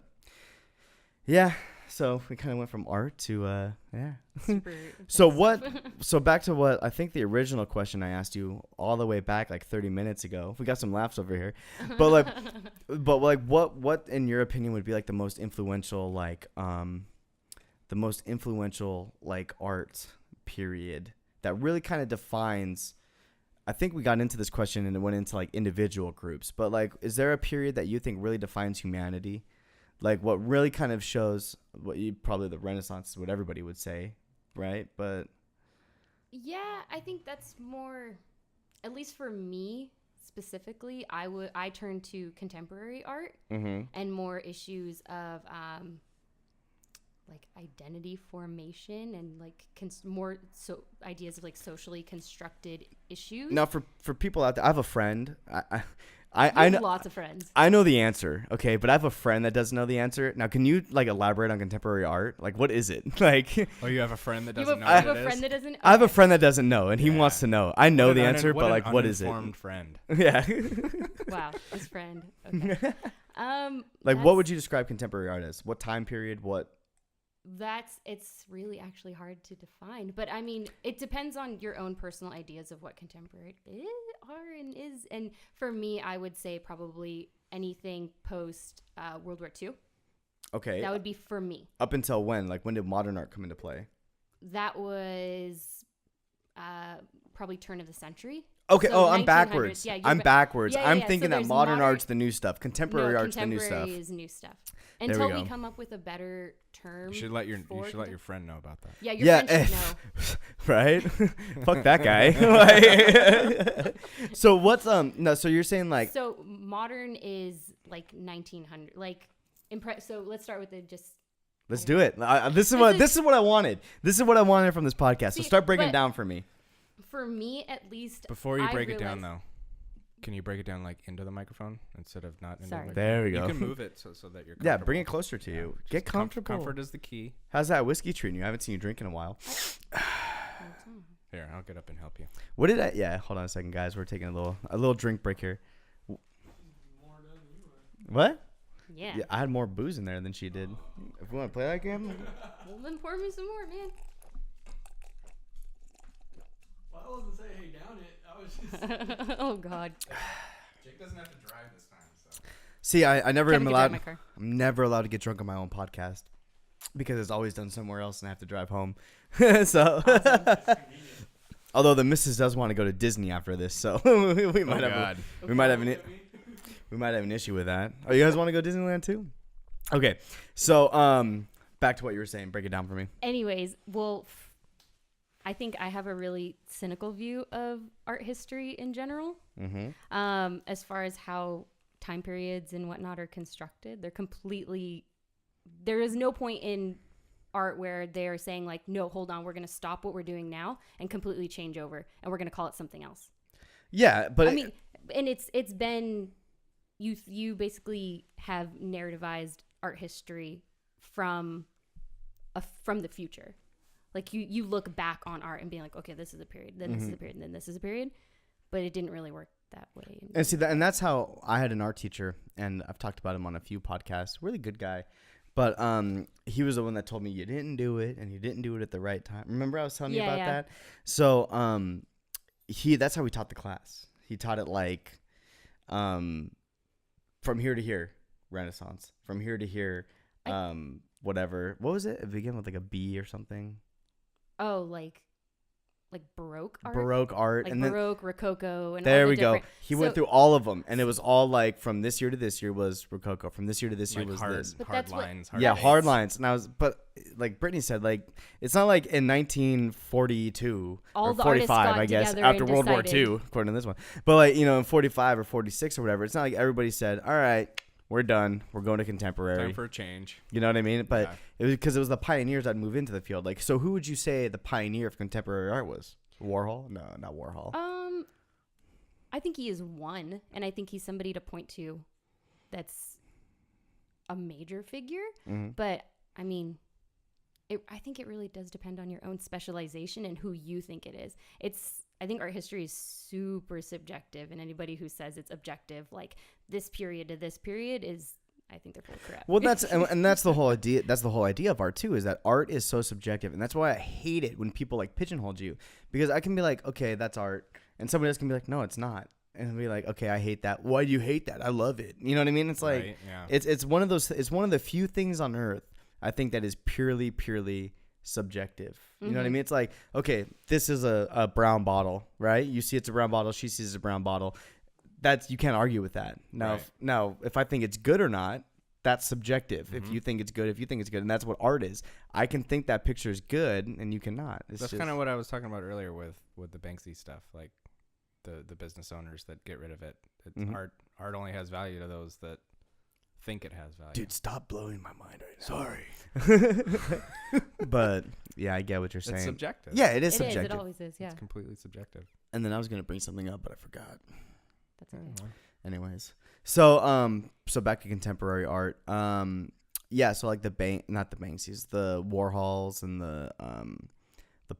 yeah, so we kind of went from art to Super So back to what I think the original question I asked you all the way back like 30 minutes ago. We got some laughs over here. But what in your opinion would be like the most influential art period that really kind of defines. I think we got into this question and it went into like individual groups, but like, is there a period that you think really defines humanity? Like what really kind of shows probably the Renaissance is what everybody would say, right? But yeah, I think that's more, at least for me specifically, I turn to contemporary art and more issues of like identity formation and like more ideas of like socially constructed issues. Now for people out there, I have a friend. I know lots of friends. I know the answer, okay, but I have a friend that doesn't know the answer. Now, can you like elaborate on contemporary art? Like, what is it? Like, oh, you have a friend that doesn't know. I have a friend that doesn't. I have a friend that doesn't know, and he wants to know. I know the answer, but like, what is it? Uninformed friend. Yeah. Wow, his friend. Okay. Like, what would you describe contemporary art as? What time period? What? It's really actually hard to define, but I mean, it depends on your own personal ideas of what contemporary is. And for me, I would say probably anything post World War II. Okay. That would be for me. Up until when? Like, when did modern art come into play? That was probably turn of the century. Okay. So I'm backwards. Yeah, I'm backwards. Yeah, I'm so thinking that there's modern art's the new stuff. Contemporary art's the new stuff. Contemporary is new stuff. Until we come up with a better term. You should let your friend know about that. Yeah, your friend should know. Right? Fuck that guy. So what's so you're saying like so modern is like 1900 like so let's start with let's do it. This is what I wanted. This is what I wanted from this podcast. So start breaking it down for me. For me, at least. Before you break it down, though, can you break it down like into the microphone instead of not into the microphone? There we go. You can move it so that you're comfortable. Yeah, bring it closer to you. Get comfortable. Comfort is the key. How's that whiskey treating you? I haven't seen you drink in a while. Here, I'll get up and help you. What did I? Yeah, hold on a second, guys. We're taking a little drink break here. What? Yeah. Yeah, I had more booze in there than she did. If we want to play that game, Well, then pour me some more, man. Well, I wasn't saying hey down it. I was just. Oh God. Jake doesn't have to drive this time, so. see, I never Kevin am can drive allowed. my car. I'm never allowed to get drunk on my own podcast because it's always done somewhere else, and I have to drive home. So, although the missus does want to go to Disney after this, so we might have an issue with that. Oh, you guys want to go to Disneyland too? Okay, so back to what you were saying. Break it down for me. Anyways, well, I think I have a really cynical view of art history in general. Mm-hmm. As far as how time periods and whatnot are constructed, there is no point in art where they're saying like, no, hold on, we're going to stop what we're doing now and completely change over, and we're going to call it something else. Yeah, but I mean, and it's been, you basically have narrativized art history from the future. Like you look back on art and being like, okay, this is a period, then this is a period, and then this is a period, but it didn't really work that way. And see that, and that's how I had an art teacher, and I've talked about him on a few podcasts. Really good guy, but he was the one that told me you didn't do it, and you didn't do it at the right time. Remember I was telling you about that? So that's how he taught the class. He taught it like from here to here, Renaissance. From here to here, whatever. What was it? It began with like a B or something. Oh, like Baroque art? Baroque art. Like and Baroque, Rococo, and there all the we go. different... He went through all of them, and it was all like from this year to this year was Rococo. From this year to this year was hard, this. But hard that's what- lines. Hard lines. And but like Brittany said, like it's not like in 1942 All or the artists 45, got I guess, together after and World War decided- II, according to this one. But like in 45 or 46 or whatever, it's not like everybody said, "All right, we're done. We're going to contemporary." Time for a change. You know what I mean? But Yeah. it was because it was the pioneers that moved into the field. Like, so who would you say the pioneer of contemporary art was? Warhol? No, not Warhol. I think he is one, and I think he's somebody to point to that's a major figure. Mm-hmm. But I mean, I think it really does depend on your own specialization and who you think it is. I think art history is super subjective, and anybody who says it's objective, like this period to this period, I think they're full of crap. Well, that's the whole idea. That's the whole idea of art too. Is that art is so subjective, and that's why I hate it when people like pigeonhole you, because I can be like, okay, that's art, and somebody else can be like, no, it's not, and I'll be like, okay, I hate that. Why do you hate that? I love it. You know what I mean? It's like, Right, yeah. it's one of those. It's one of the few things on earth I think that is purely subjective. You know what I mean? It's like, okay, this is a brown bottle, right? You see it's a brown bottle. She sees it's a brown bottle. You can't argue with that. Now, if I think it's good or not, that's subjective. If you think it's good, and that's what art is. I can think that picture is good, and you cannot. That's kind of what I was talking about earlier with the Banksy stuff, like the business owners that get rid of it. Art only has value to those that think it has value. Dude, stop blowing my mind right now. Sorry. But yeah, I get what you're saying. It's subjective. Yeah, it is It subjective. It always is. Yeah. It's completely subjective. And then I was gonna bring something up, but I forgot. That's okay. Anyways, so back to contemporary art. Yeah, so like not the Banksys, the Warhols and the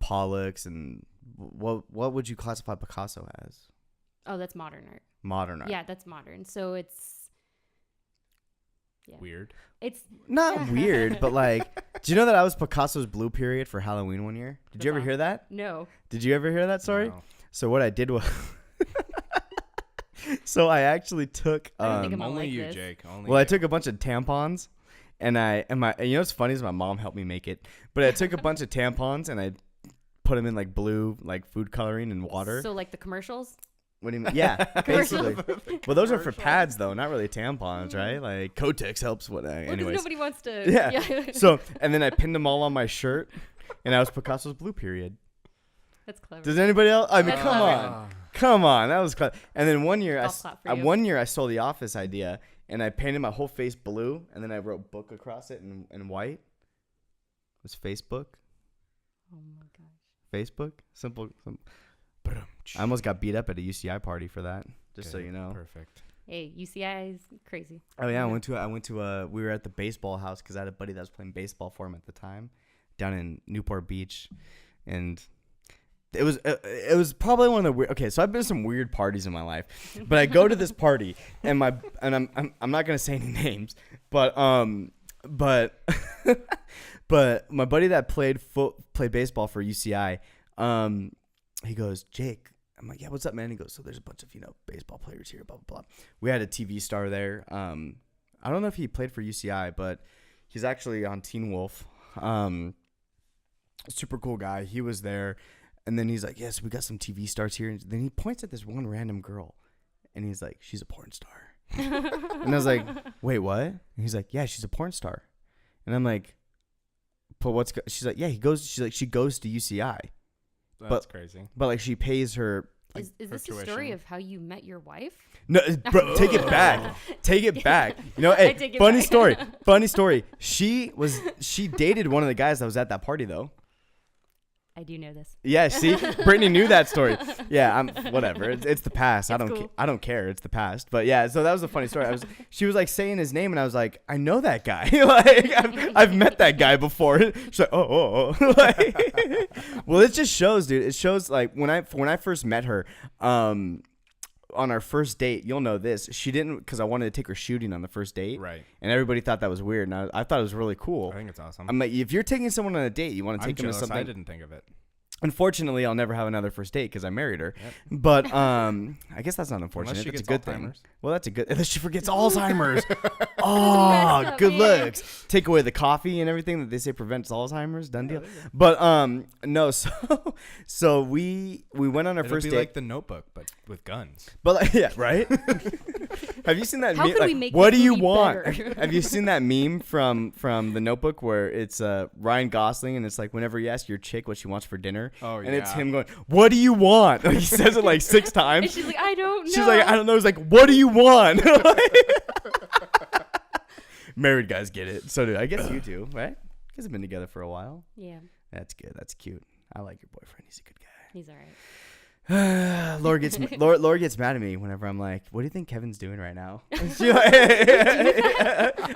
Pollocks, and what would you classify Picasso as? Oh, that's modern art. Modern art. Yeah, that's modern. So it's Weird. It's Not weird, but like, do you know that I was Picasso's blue period for Halloween one year? Did you ever hear that? No. Did you ever hear that story? No. So what I did was, so I actually took. I don't think I'm Only like you, this. Jake. Only Well, I you. took a bunch of tampons, and you know what's funny is my mom helped me make it, but I took a bunch of tampons and I put them in like blue, like food coloring and water. So like the commercials. What do you mean? Yeah, basically. Well, those are for pads though, not really tampons, right? Like Kotex helps. What? Well, 'cause Anyways. nobody wants to. Yeah. So and then I pinned them all on my shirt, and I was Picasso's blue period. That's clever. Does anybody else? I mean, That's come clever. on. Come on, that was clever. And then one year, I'll clap for you. I stole the office idea, and I painted my whole face blue, and then I wrote book across it in white. It was Facebook. Oh my gosh. Facebook. Simple. I almost got beat up at a UCI party for that. Just so Okay, you know. Perfect. Hey, UCI is crazy. Oh yeah, we were at the baseball house because I had a buddy that was playing baseball for him at the time, down in Newport Beach, and it was probably one of the weird. Okay, so I've been to some weird parties in my life, but I go to this party and I'm not gonna say any names, but but my buddy that played baseball for UCI, he goes, Jake. I'm like, yeah, what's up, man? He goes, so there's a bunch of baseball players here, blah blah blah. We had a TV star there. I don't know if he played for UCI, but he's actually on Teen Wolf. Super cool guy. He was there. And then he's like, yes, we got some TV stars here. And then he points at this one random girl. And he's like, she's a porn star. And I was like, wait, what? And he's like, yeah, she's a porn star. And I'm like, but she's like, yeah, she goes to UCI. That's crazy. But like she pays her. Like, is this a story of how you met your wife? No, bro, take it back. Take it back. Hey, funny story. She dated one of the guys that was at that party though. I do know this. Yeah, see, Brittany knew that story. Yeah, whatever. It's the past. I don't care. It's the past. But yeah, so that was a funny story. She was like saying his name, and I was like, I know that guy. Like I've met that guy before. She's like, oh. Like, well, it just shows, dude. It shows like when I first met her, on our first date, you'll know this. She didn't, because I wanted to take her shooting on the first date. Right. And everybody thought that was weird. And I thought it was really cool. I think it's awesome. I'm like, if you're taking someone on a date, you want to take them to something. I didn't think of it. Unfortunately, I'll never have another first date because I married her. Yep. But I guess that's not unfortunate. Unless she that's gets a good Alzheimer's. thing. Well, that's a good. Unless she forgets Alzheimer's. Oh, good looks. Take away the coffee and everything that they say prevents Alzheimer's. Done deal. But no. So we went on our first be date. Like The Notebook, but with guns. But like, yeah, right. Have you seen that? How meme? could Like, we make what this do you movie want? better? Have you seen that meme from The Notebook where it's Ryan Gosling and it's like whenever you ask your chick what she wants for dinner, oh, and it's him going, "What do you want?" Like, he says it like 6 times. And she's like, I don't know. She's like, I don't know. He's like, what do you want? Married guys get it. So do I guess you do, right? You guys have been together for a while. Yeah. That's good. That's cute. I like your boyfriend. He's a good guy. He's all right. Laura gets mad at me whenever I'm like, what do you think Kevin's doing right now?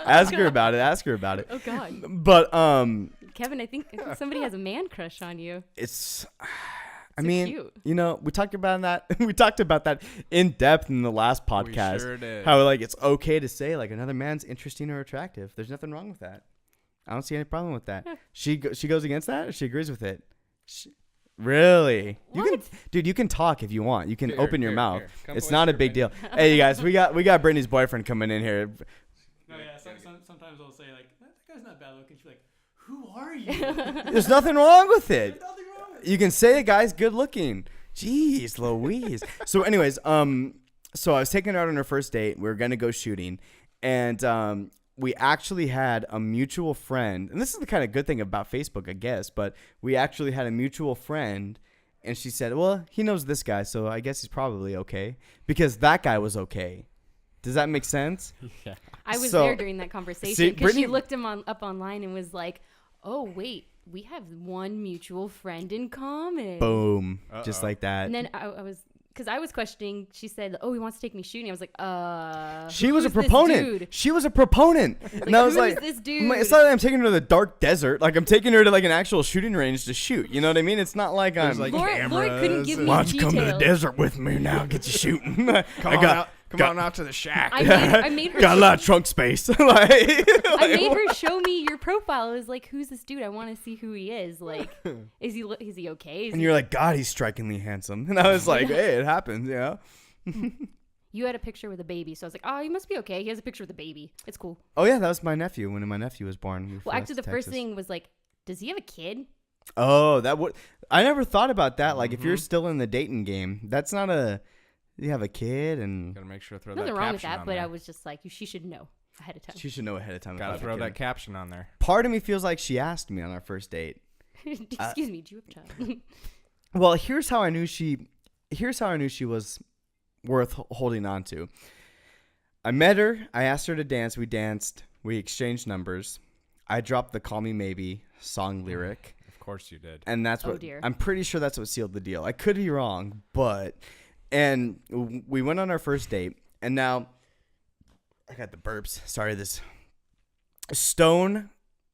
Ask her about it. Oh God. But Kevin, I think somebody has a man crush on you. it's So cute. we talked about that. We talked about that in depth in the last podcast. We sure did. How like it's okay to say like another man's interesting or attractive. There's nothing wrong with that. I don't see any problem with that. She goes against that, or she agrees with it. Really? You can talk if you want. You can open your mouth. It's not a big deal. Hey, you guys, we got Brittany's boyfriend coming in here. No, yeah. Sometimes I'll say like, that guy's not bad looking. She's like, who are you? There's nothing wrong with it. There's nothing wrong with it. You can say a guy's good looking. Jeez Louise. So anyways, so I was taking her out on her first date. We were gonna go shooting, and we actually had a mutual friend, and this is the kind of good thing about Facebook, I guess, but we actually had a mutual friend, and she said, well, he knows this guy, so I guess he's probably okay, because that guy was okay. Does that make sense? Yeah. I was So- there during that conversation See, because she Brittany- looked him up online and was like, oh, wait, we have one mutual friend in common. Boom. Just like that. And then I was, because I was questioning, she said, oh, he wants to take me shooting. I was like, She was a who's this proponent. dude? She was a proponent. And I was who like, is this dude? I'm like, it's not like I'm taking her to the dark desert. Like I'm taking her to like an actual shooting range to shoot. You know what I mean? It's not like I'm like Laura couldn't cameras give and- me why don't you come to the details. desert with me now? Get you shooting. Come on out to the shack. I made her got a lot of trunk space. Like, I made her show me your profile. I was like, who's this dude? I want to see who he is. Like, is he okay? and you're like, God, he's strikingly handsome. And I was like, hey, it happens, you know? You had a picture with a baby, so I was like, oh, he must be okay. He has a picture with a baby. It's cool. Oh, yeah, that was my nephew when my nephew was born. Well, actually, the first thing was like, does he have a kid? Oh, I never thought about that. Like, if you're still in the dating game, that's not you have a kid and Gotta make sure to throw Nothing that wrong with caption that, on but there. I was just like, she should know ahead of time. she should know ahead of time. if I Gotta have a throw kid. that caption on there. Part of me feels like she asked me on our first date. Excuse me, do you have a child? Well, here's how I knew she was worth holding on to. I met her. I asked her to dance. We danced. We exchanged numbers. I dropped the "Call Me Maybe" song lyric, Of course you did. and that's Oh, what dear. I'm pretty sure that's what sealed the deal. I could be wrong, and we went on our first date, and now I got the burps. Sorry, this Stone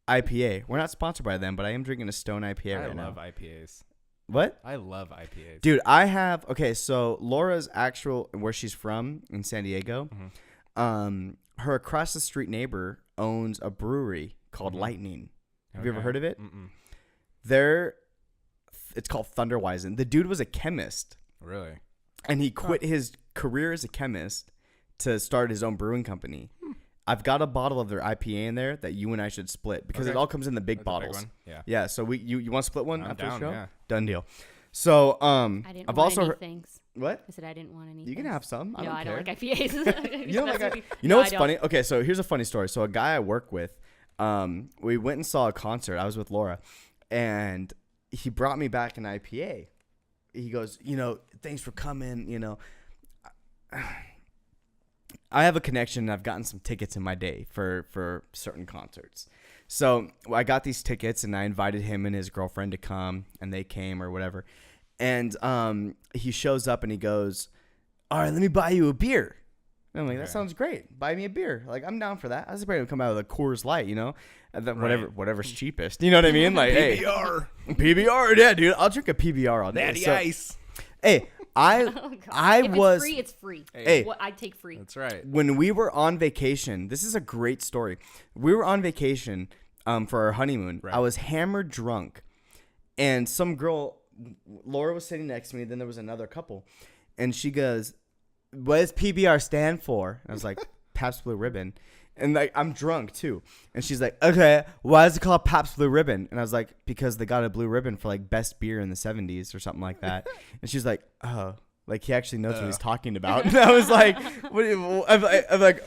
IPA. We're not sponsored by them, but I am drinking a Stone IPA I right now. love IPAs. What? I love IPAs. Dude, so Laura's where she's from in San Diego, her across the street neighbor owns a brewery called Lightning. Have you ever heard of it? It's called Thunderweizen. The dude was a chemist. Really? And he quit his career as a chemist to start his own brewing company. I've got a bottle of their IPA in there that you and I should split because it all comes in the big bottles. Big one? Yeah. Yeah. So you want to split one I'm after down, the show? yeah. Done deal. So I didn't I've want also any heard things. what? I said I didn't want any. You can have some. No, I care. don't like IPAs. You know, what's funny? Okay, so here's a funny story. So a guy I work with, we went and saw a concert. I was with Laura, and he brought me back an IPA. He goes, thanks for coming. I have a connection. And I've gotten some tickets in my day for certain concerts. So I got these tickets, and I invited him and his girlfriend to come, and they came or whatever. And he shows up and he goes, all right, let me buy you a beer. And I'm like, that sounds great. Buy me a beer. Like, I'm down for that. I was afraid to come out with a Coors Light, whatever's cheapest. You know what I mean? Like, PBR. Hey, PBR, yeah, dude. I'll drink a PBR all day. Natty Ice. Hey, If was it's free, it's free. Hey. I take free. That's right. When we were on vacation, this is a great story. We were on vacation for our honeymoon. Right. I was hammered drunk, and some girl, Laura, was sitting next to me. Then there was another couple, and she goes, what does PBR stand for? And I was like, Pabst Blue Ribbon. And like, I'm drunk too. And she's like, okay, why is it called Pabst Blue Ribbon? And I was like, because they got a blue ribbon for like best beer in the 70s or something like that. And she's like, oh, like he actually knows what he's talking about. And I was like, I'm like,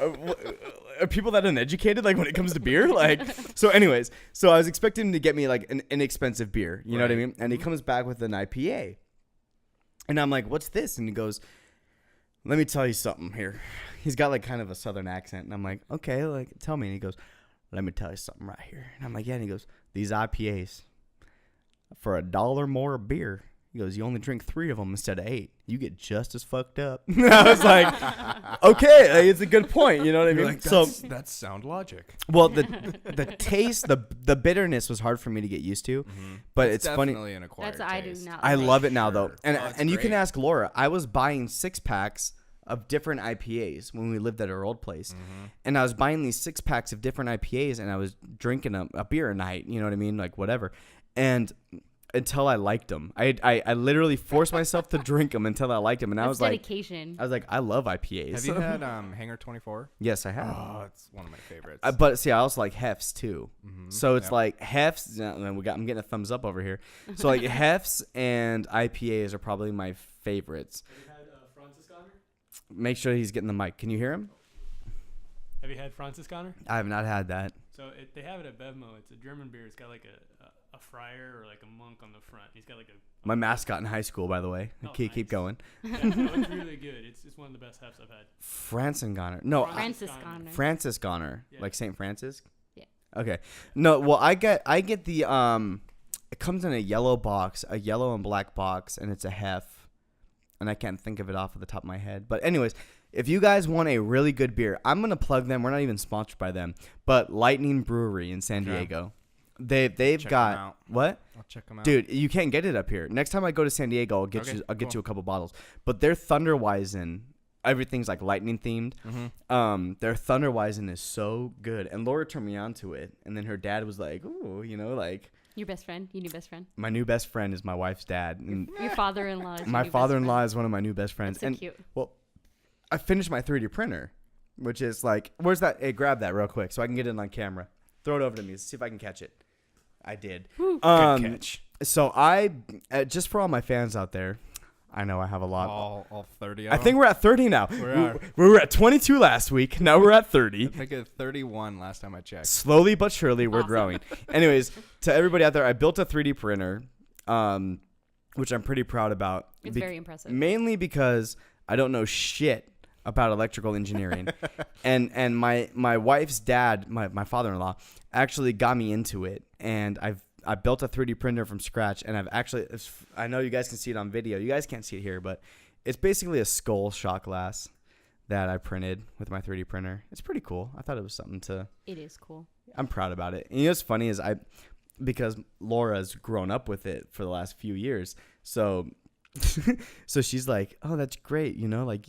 are people that uneducated like when it comes to beer? Like, so anyways, so I was expecting him to get me like an inexpensive beer. You know what I mean? And he comes back with an IPA. And I'm like, what's this? And he goes, let me tell you something here. He's got like kind of a southern accent. And I'm like, okay, like tell me. And he goes, let me tell you something right here. And I'm like, yeah. And he goes, these IPAs, for $1 more a beer. He goes, you only drink 3 of them instead of 8. You get just as fucked up. I was like, okay, like, it's a good point. You know what I mean? Like, so that's sound logic. Well, the taste, the bitterness was hard for me to get used to, but it's funny. Definitely an acquired That's I do taste. not. I like. love it now though, and it's you can great. ask Laura. I was buying 6-packs of different IPAs when we lived at our old place, and I was buying these 6-packs of different IPAs, and I was drinking a beer a night. You know what I mean? Like whatever, and until I liked them, I literally forced myself to drink them until I liked them, and I was dedication. like, I love IPAs. Have you had Hangar 24? Yes, I have. Oh, it's one of my favorites. But see, I also like Hefts too. So it's like Hefts. I'm getting a thumbs up over here. So like Hefts and IPAs are probably my favorites. Have you had Franciscaner? Make sure he's getting the mic. Can you hear him? Have you had Franciscaner? I have not had that. So they have it at Bevmo. It's a German beer. It's got like a friar or like a monk on the front. He's got like a My mascot in high school, by the way. Oh, Keep nice. going. Yeah, no, it's really good. It's one of the best hefts I've had. Franciscaner. No, Franciscaner. Franciscaner. Yeah. Like St. Francis? Yeah. Okay. No, well, I get the it comes in a yellow box, a yellow and black box, and it's a hef. And I can't think of it off of the top of my head. But anyways, if you guys want a really good beer, I'm going to plug them. We're not even sponsored by them. But Lightning Brewery in San Diego. They've Check got them out. what? I'll check them out. Dude, you can't get it up here. Next time I go to San Diego, I'll get you a couple bottles. But their Thunderweizen, everything's like lightning themed. Their Thunderweizen is so good. And Laura turned me on to it. And then her dad was like, ooh, like Your best friend. Your new best friend. my new best friend is my wife's dad. And Your father-in-law. Is your my new best father-in-law friend. is one of my new best friends. That's so and cute. well, I finished my 3D printer, which is like, where's that? Hey, grab that real quick so I can get it on camera. Throw it over to me. See if I can catch it. I did. Good catch. So I, just for all my fans out there, I know I have a lot. All 30 of I them? think we're at 30 now. We are. We were at 22 last week. Now we're at 30. I think it's 31 last time I checked. Slowly but surely, we're growing. Anyways, to everybody out there, I built a 3D printer, which I'm pretty proud about. It's very impressive. Mainly because I don't know shit about electrical engineering. and my wife's dad, my father-in-law, actually got me into it. And I built a 3D printer from scratch. And I know you guys can see it on video. You guys can't see it here, but it's basically a skull shot glass that I printed with my 3D printer. It's pretty cool. I thought it was something to... It is cool. I'm proud about it. And you know what's funny is because Laura's grown up with it for the last few years. So so she's like, oh, that's great, you know, like,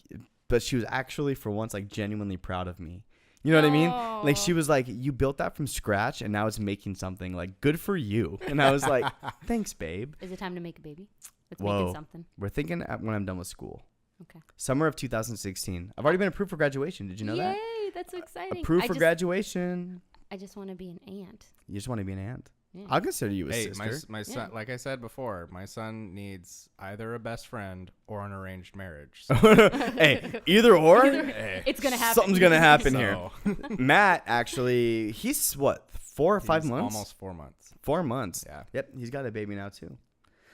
but she was actually for once like genuinely proud of me. You know what I mean? Like she was like, you built that from scratch and now it's making something, like, good for you. And I was like, thanks, babe. Is it time to make a baby? Let's Whoa. make it something. We're thinking when I'm done with school. Okay. Summer of 2016. I've already been approved for graduation. Did you know that? Yay, that's so exciting. Approved for graduation. I just want to be an aunt. You just want to be an aunt. Yeah. I'll consider you a Hey, sister. my son, like I said before, my son needs either a best friend or an arranged marriage. So, Hey, either or. hey, It's going to happen. Something's going to happen here. so Matt, actually, he's what, 4 or 5 he's months? almost 4 months. 4 months. Yeah. Yep, he's got a baby now too.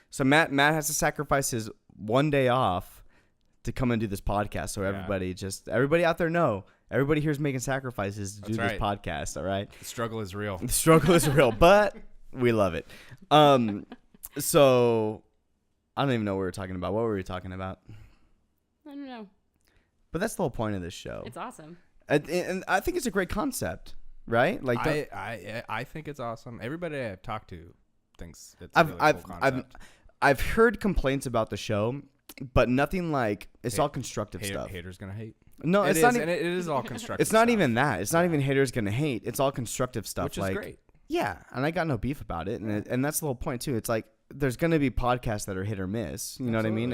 So Matt has to sacrifice his one day off to come and do this podcast. So everybody out there know, everybody here's making sacrifices to do That's this right. podcast. All right. The struggle is real. The struggle is real, but we love it. So I don't even know what we were talking about. What were we talking about? I don't know. But that's the whole point of this show. It's awesome. And I think it's a great concept, right? Like I think it's awesome. Everybody I've talked to thinks it's a really cool concept. I've heard complaints about the show, but nothing like it's all constructive stuff. Haters gonna hate. No, It it's is, not. and it is all constructive. It's not stuff, even that. It's not even haters gonna hate. It's all constructive stuff, which is like, great. Yeah, and I got no beef about it, and that's the whole point too. It's like there's gonna be podcasts that are hit or miss. You know what I mean?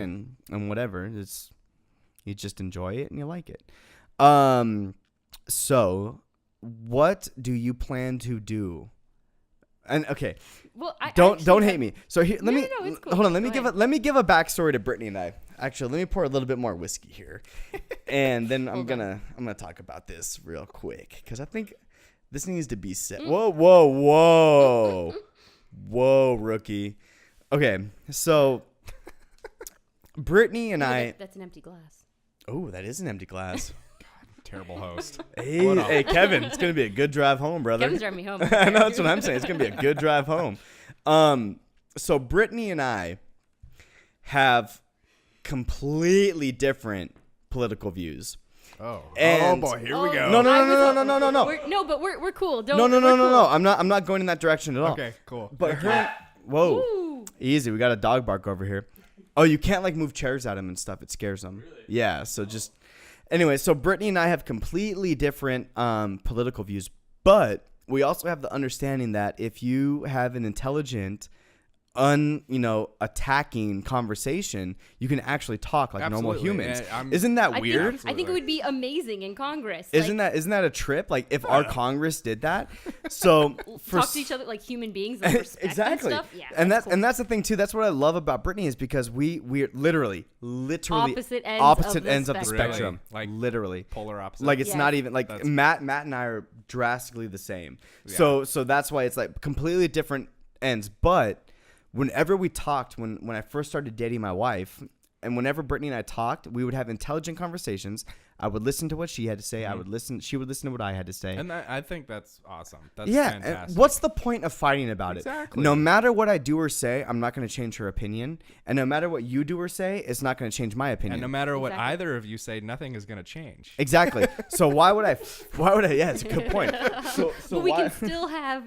And whatever. It's you just enjoy it and you like it. So what do you plan to do? And okay, Well, don't hate me. So here, let No, me no, it's cool. hold on. Let Go me give a backstory to Brittany and I. Actually, let me pour a little bit more whiskey here, and then I'm gonna talk about this real quick because I think this needs to be said. Whoa, rookie. Okay, so Brittany and I. That's an empty glass. Oh, that is an empty glass. Terrible host. Hey, Kevin, it's gonna be a good drive home, brother. Kevin's driving me home. I know, that's what I'm saying. It's gonna be a good drive home. So Brittany and I have completely different political views. Oh And- boy, here we go. No. No, but we're cool. Don't. No. I'm not going in that direction at all. Okay, cool. But her, whoa, Ooh. easy. We got a dog bark over here. Oh, you can't like move chairs at him and stuff. It scares them. Really? Yeah. So just anyway. So Brittany and I have completely different political views, but we also have the understanding that if you have an intelligent, attacking conversation, you can actually talk like normal humans. Isn't that weird? I think it would be amazing in Congress. Isn't that a trip? Like if our Congress did that, so talk to each other like human beings and respect exactly. and stuff. Yeah, and that's cool. that's the thing too. That's what I love about Brittany is because we're literally opposite ends of the spectrum. Really? Like literally polar opposite. Like it's Yes. not even like Matt and I are drastically the same. Yeah. So that's why it's like completely different ends. But whenever we talked, when I first started dating my wife, and whenever Brittany and I talked, we would have intelligent conversations. I would listen to what she had to say. Mm-hmm. She would listen to what I had to say. And I think that's awesome. That's and fantastic. what's the point of fighting about Exactly. it? No matter what I do or say, I'm not going to change her opinion. And no matter what you do or say, it's not going to change my opinion. And no matter what Exactly. either of you say, nothing is going to change. Exactly. So why would I? Yeah, it's a good point. So But we why, can still have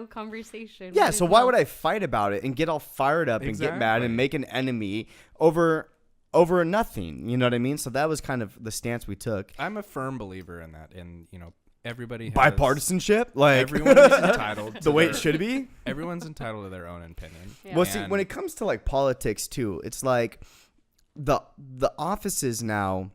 conversation. yeah. So why would I fight about it and get all fired up and get mad Exactly. and make an enemy over nothing? You know what I mean? So that was kind of the stance we took. I'm a firm believer in that. And, everybody has... Bipartisanship, like Everyone is entitled to the way their- it should be. Everyone's entitled to their own opinion. Yeah. Well, see, And- when it comes to like politics too, it's like the offices now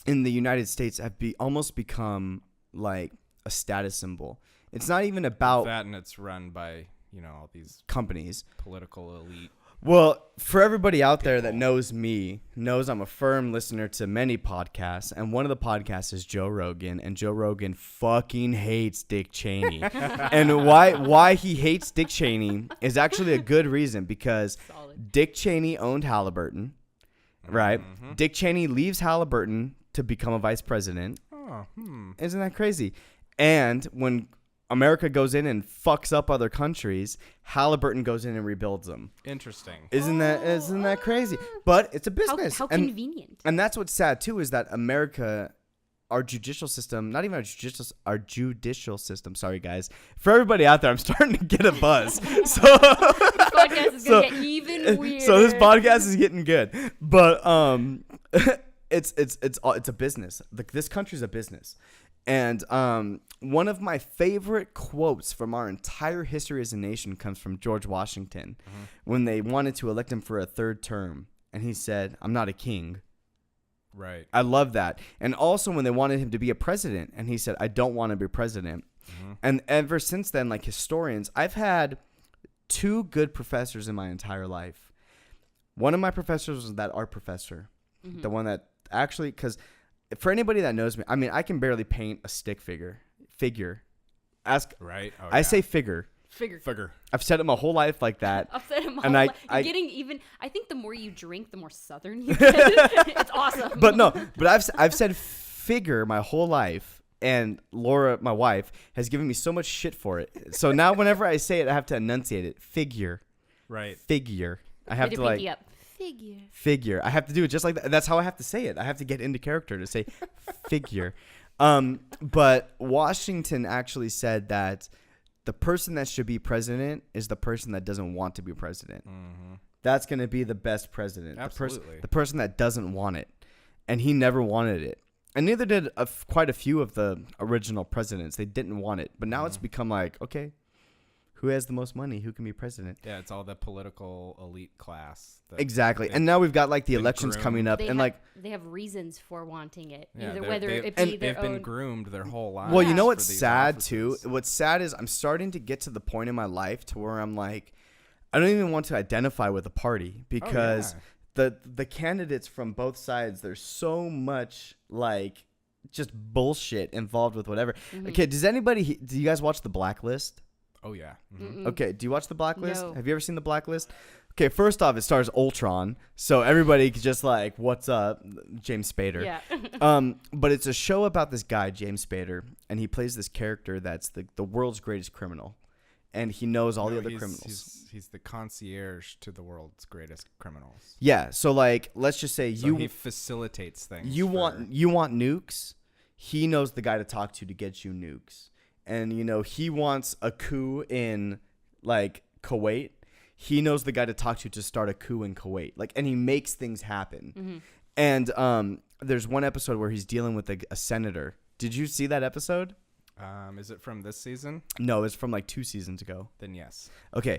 in the United States have almost become like a status symbol. It's not even about that, and it's run by, all these companies. political elite. Well, for everybody out there that knows me, knows I'm a firm listener to many podcasts, and one of the podcasts is Joe Rogan, and Joe Rogan fucking hates Dick Cheney. And why he hates Dick Cheney is actually a good reason, because Solid. Dick Cheney owned Halliburton, right? Mm-hmm. Dick Cheney leaves Halliburton to become a vice president. Oh, Isn't that crazy? And when America goes in and fucks up other countries, Halliburton goes in and rebuilds them. Interesting. Isn't that crazy? But it's a business. How and, convenient. and that's what's sad too, is that America, our judicial system, not even our judicial system. Sorry, guys. For everybody out there, I'm starting to get a buzz. So This podcast is gonna get even weirder. So this podcast is getting good, but it's a business. This country's a business, and one of my favorite quotes from our entire history as a nation comes from George Washington, when they wanted to elect him for a third term, and he said, "I'm not a king." Right. I love that. And also when they wanted him to be a president, and he said, "I don't want to be president." And ever since then, like historians, I've had 2 good professors in my entire life. One of my professors was that art professor, the one that actually, because for anybody that knows me, I mean, I can barely paint a stick figure. Ask. Right. Oh, I say figure. Figure. I've said it my whole life like that. I've said it my And whole I- life. I- You're getting even. I think the more you drink, the more southern you get. It's awesome. But no, but I've said figure my whole life, and Laura, my wife, has given me so much shit for it. So now whenever I say it, I have to enunciate it. Figure. Right. Figure. I have Way to pinky like up. Figure. figure. I have to do it just like that. That's how I have to say it. I have to get into character to say figure. But Washington actually said that the person that should be president is the person that doesn't want to be president. That's going to be the best president. Absolutely. The person that doesn't want it. And he never wanted it. And neither did quite a few of the original presidents. They didn't want it. But now it's become like, okay, who has the most money? Who can be president? Yeah, it's all the political elite class. Exactly. And now we've got like the been elections groomed. coming up. They and have, like, they have reasons for wanting it. Yeah, Either they're- whether they've- it be their they've been own. groomed their whole lives. well, you know for what's these sad offices. too? What's sad is I'm starting to get to the point in my life to where I'm like, I don't even want to identify with a party because the candidates from both sides, there's so much like just bullshit involved with whatever. Okay, do you guys watch The Blacklist? Oh yeah. Okay, do you watch The Blacklist? No. Have you ever seen The Blacklist? Okay, first off, it stars Ultron, so everybody just like, what's up, James Spader. Yeah. But it's a show about this guy, James Spader, and he plays this character that's the world's greatest criminal, and he knows all the other criminals. He's the concierge to the world's greatest criminals. Yeah, so like, let's just say So he facilitates things. you want nukes. He knows the guy to talk to get you nukes, and you know he wants a coup in like Kuwait. He knows the guy to talk to start a coup in Kuwait. Like, and he makes things happen. And there's one episode where he's dealing with a senator. Did you see that episode? Is it from this season? No, it's from like 2 seasons ago. Then yes. Okay.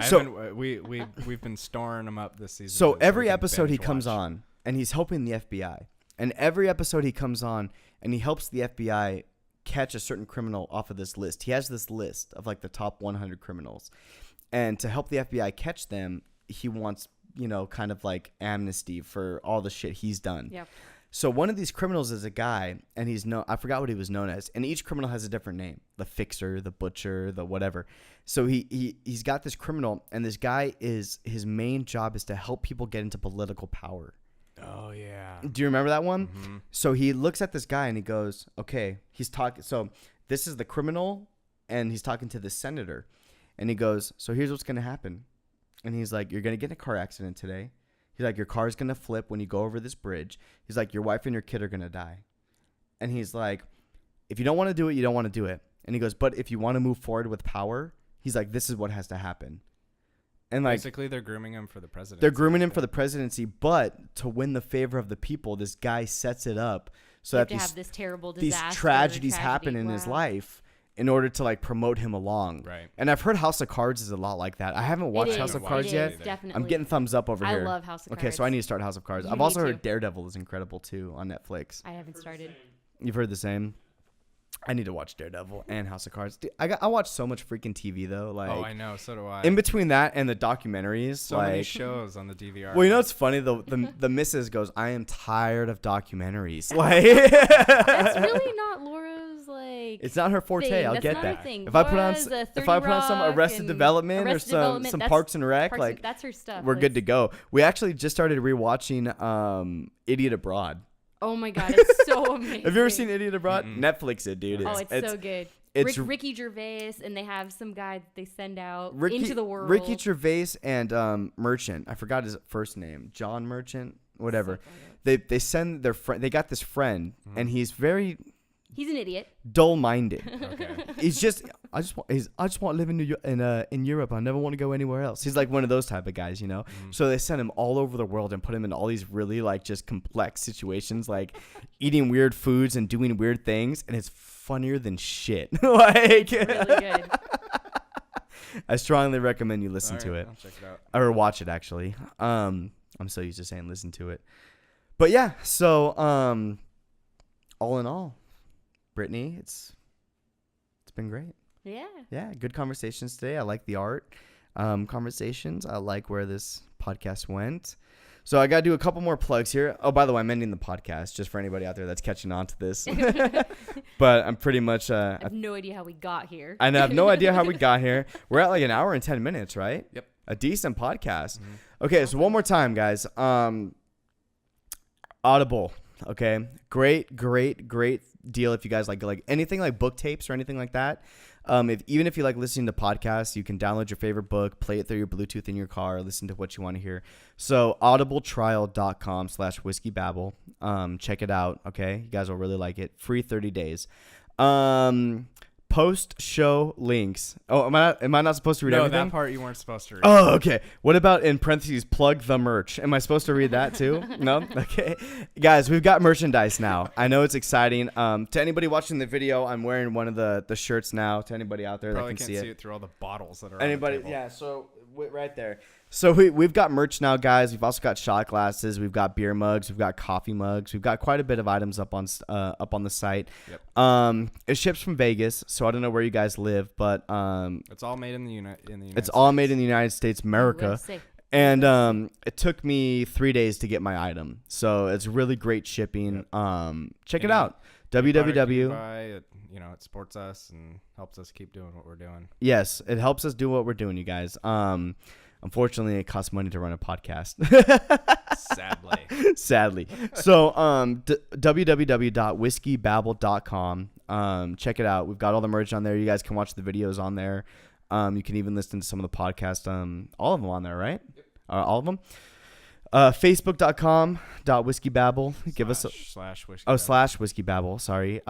So we've been storing them up this season. So we every can episode he binge comes watch. on, and he's helping the FBI. And every episode he comes on, and he helps the FBI catch a certain criminal off of this list. He has this list of like the top 100 criminals. And to help the FBI catch them, he wants, you know, kind of like amnesty for all the shit he's done. Yep. So one of these criminals is a guy, and I forgot what he was known as. And each criminal has a different name: the fixer, the butcher, the whatever. So he's got this criminal, and this guy his main job is to help people get into political power. Oh yeah. Do you remember that one? So he looks at this guy and he goes, okay, he's talking. So this is the criminal, and he's talking to the senator, and he goes, so here's what's going to happen. And he's like, you're going to get in a car accident today. He's like, your car's going to flip when you go over this bridge. He's like, your wife and your kid are going to die. And he's like, if you don't want to do it, you don't want to do it. And he goes, but if you want to move forward with power, he's like, this is what has to happen. And like, basically, they're grooming him for the presidency. they're grooming him for the presidency, but to win the favor of the people, this guy sets it up so that to have this terrible these disaster, tragedies happen in his Wow. life in order to like promote him along. Right. And I've heard House of Cards is a lot like that. I haven't watched It House is, of It Cards it yet. is, definitely. I'm getting thumbs up over I here. love House of Okay, so I Cards. need to start House of Cards. You I've also need heard to. Daredevil is incredible too on Netflix. I haven't started. You've heard the same? I need to watch Daredevil and House of Cards. Dude, I watch so much freaking TV though. Like, Oh, I know. So do I. in between that and the documentaries, so like many shows on the DVR. Well, you know what's funny? The missus goes, I am tired of documentaries. Like, That's really not Laura's like. it's not her forte. thing. I'll That's get not her that. thing. If I put on Laura's a if I put on some 30 Arrested Rock Development and or Arrested Development, some that's Parks and Rec, like that's her stuff. we're good to Like, go. We actually just started rewatching Idiot Abroad. Oh my god, it's so amazing. Have you ever seen Idiot Abroad? Netflix it, dude. Oh, it's so good. it's- Ricky Gervais, and they have some guy that they send out Ricky, into the world. Ricky Gervais and Merchant. I forgot his first name. John Merchant. whatever. So fucked up. They send their friend. They got this friend, and he's very He's an idiot. dull-minded. Okay. He's just I just want to live in Europe. I never want to go anywhere else. He's like one of those type of guys, you know. So they send him all over the world and put him in all these really like just complex situations, like eating weird foods and doing weird things, and it's funnier than shit. Like Really good. I strongly recommend you listen to it I'll check it out. or watch it actually. I'm so used to saying listen to it, but yeah. So all in all, Brittany, it's been great. Yeah. Yeah, good conversations today. I like the art conversations. I like where this podcast went. So I got to do a couple more plugs here. Oh, by the way, I'm ending the podcast just for anybody out there that's catching on to this. But I'm pretty much... I have no idea how we got here. I have no idea how we got here. We're at like an hour and 10 minutes, right? Yep. A decent podcast. Okay, so one more time, guys. Audible. Okay, great deal if you guys like anything like book tapes or anything like that. Even if you like listening to podcasts, you can download your favorite book, play it through your Bluetooth in your car, listen to what you want to hear. So audibletrial.com/Whiskey Babble. Check it out. Okay, you guys will really like it. Free 30 days. Post-show links. Oh, am I not supposed to read No, everything? that part you weren't supposed to read. Oh, okay. What about in parentheses, plug the merch? Am I supposed to read that too? No? Okay. Guys, we've got merchandise now. I know it's exciting. To anybody watching the video, I'm wearing one of the shirts now. To anybody out there Probably that can can't see it. through all the bottles that are Anybody? on the table. Yeah, so right there. So we've got merch now, guys. We've also got shot glasses. We've got beer mugs. We've got coffee mugs. We've got quite a bit of items up on the site. Yep. It ships from Vegas, so I don't know where you guys live, but It's all made in the United it's all made in the United States, America. USA. And it took me 3 days to get my item, so it's really great shipping. Check it out. www. It supports us and helps us keep doing what we're doing. Yes, it helps us do what we're doing, you guys. Unfortunately, it costs money to run a podcast. Sadly. So www.whiskeybabble.com. Check it out. We've got all the merch on there. You guys can watch the videos on there. You can even listen to some of the podcasts. All of them on there, right? Yep. All of them. Facebook.com.whiskeybabble. Give us slash whiskey. / Whiskey Babble. Sorry.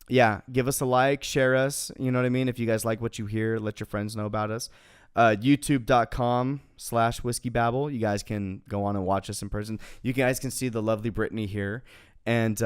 Yeah. Give us a like. Share us. You know what I mean? If you guys like what you hear, let your friends know about us. YouTube.com/Whiskey Babble. You guys can go on and watch us in person. You guys can see the lovely Brittany here, and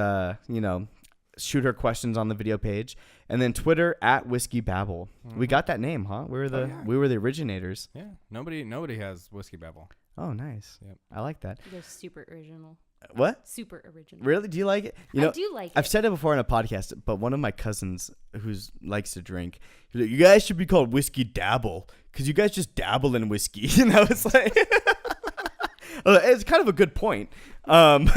shoot her questions on the video page. And then Twitter @Whiskey Babble. We got that name, huh? We were the originators. Yeah. Nobody has Whiskey Babble. Oh, nice. Yep. I like that. They're super original. What? Super original. Really? Do you like it? I do like it. I've said it before in a podcast, but one of my cousins who likes to drink, he's like, you guys should be called Whiskey Dabble because you guys just dabble in whiskey. And I was like, it's kind of a good point. Well,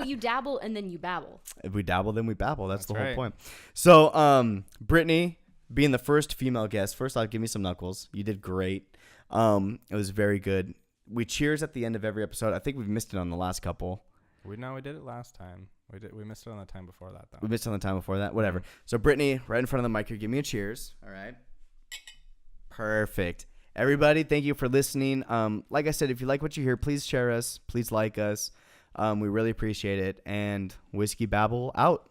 you dabble and then you babble. If we dabble, then we babble. That's the whole right. point. So, Brittany, being the first female guest, first off, give me some knuckles. You did great. It was very good. We cheers at the end of every episode. I think we've missed it on the last couple. We did it last time. We missed it on the time before that though. We missed it on the time before that. Whatever. So Brittany, right in front of the mic here, give me a cheers. All right. Perfect. Everybody, thank you for listening. Like I said, if you like what you hear, please share us. Please like us. We really appreciate it. And Whiskey Babble out.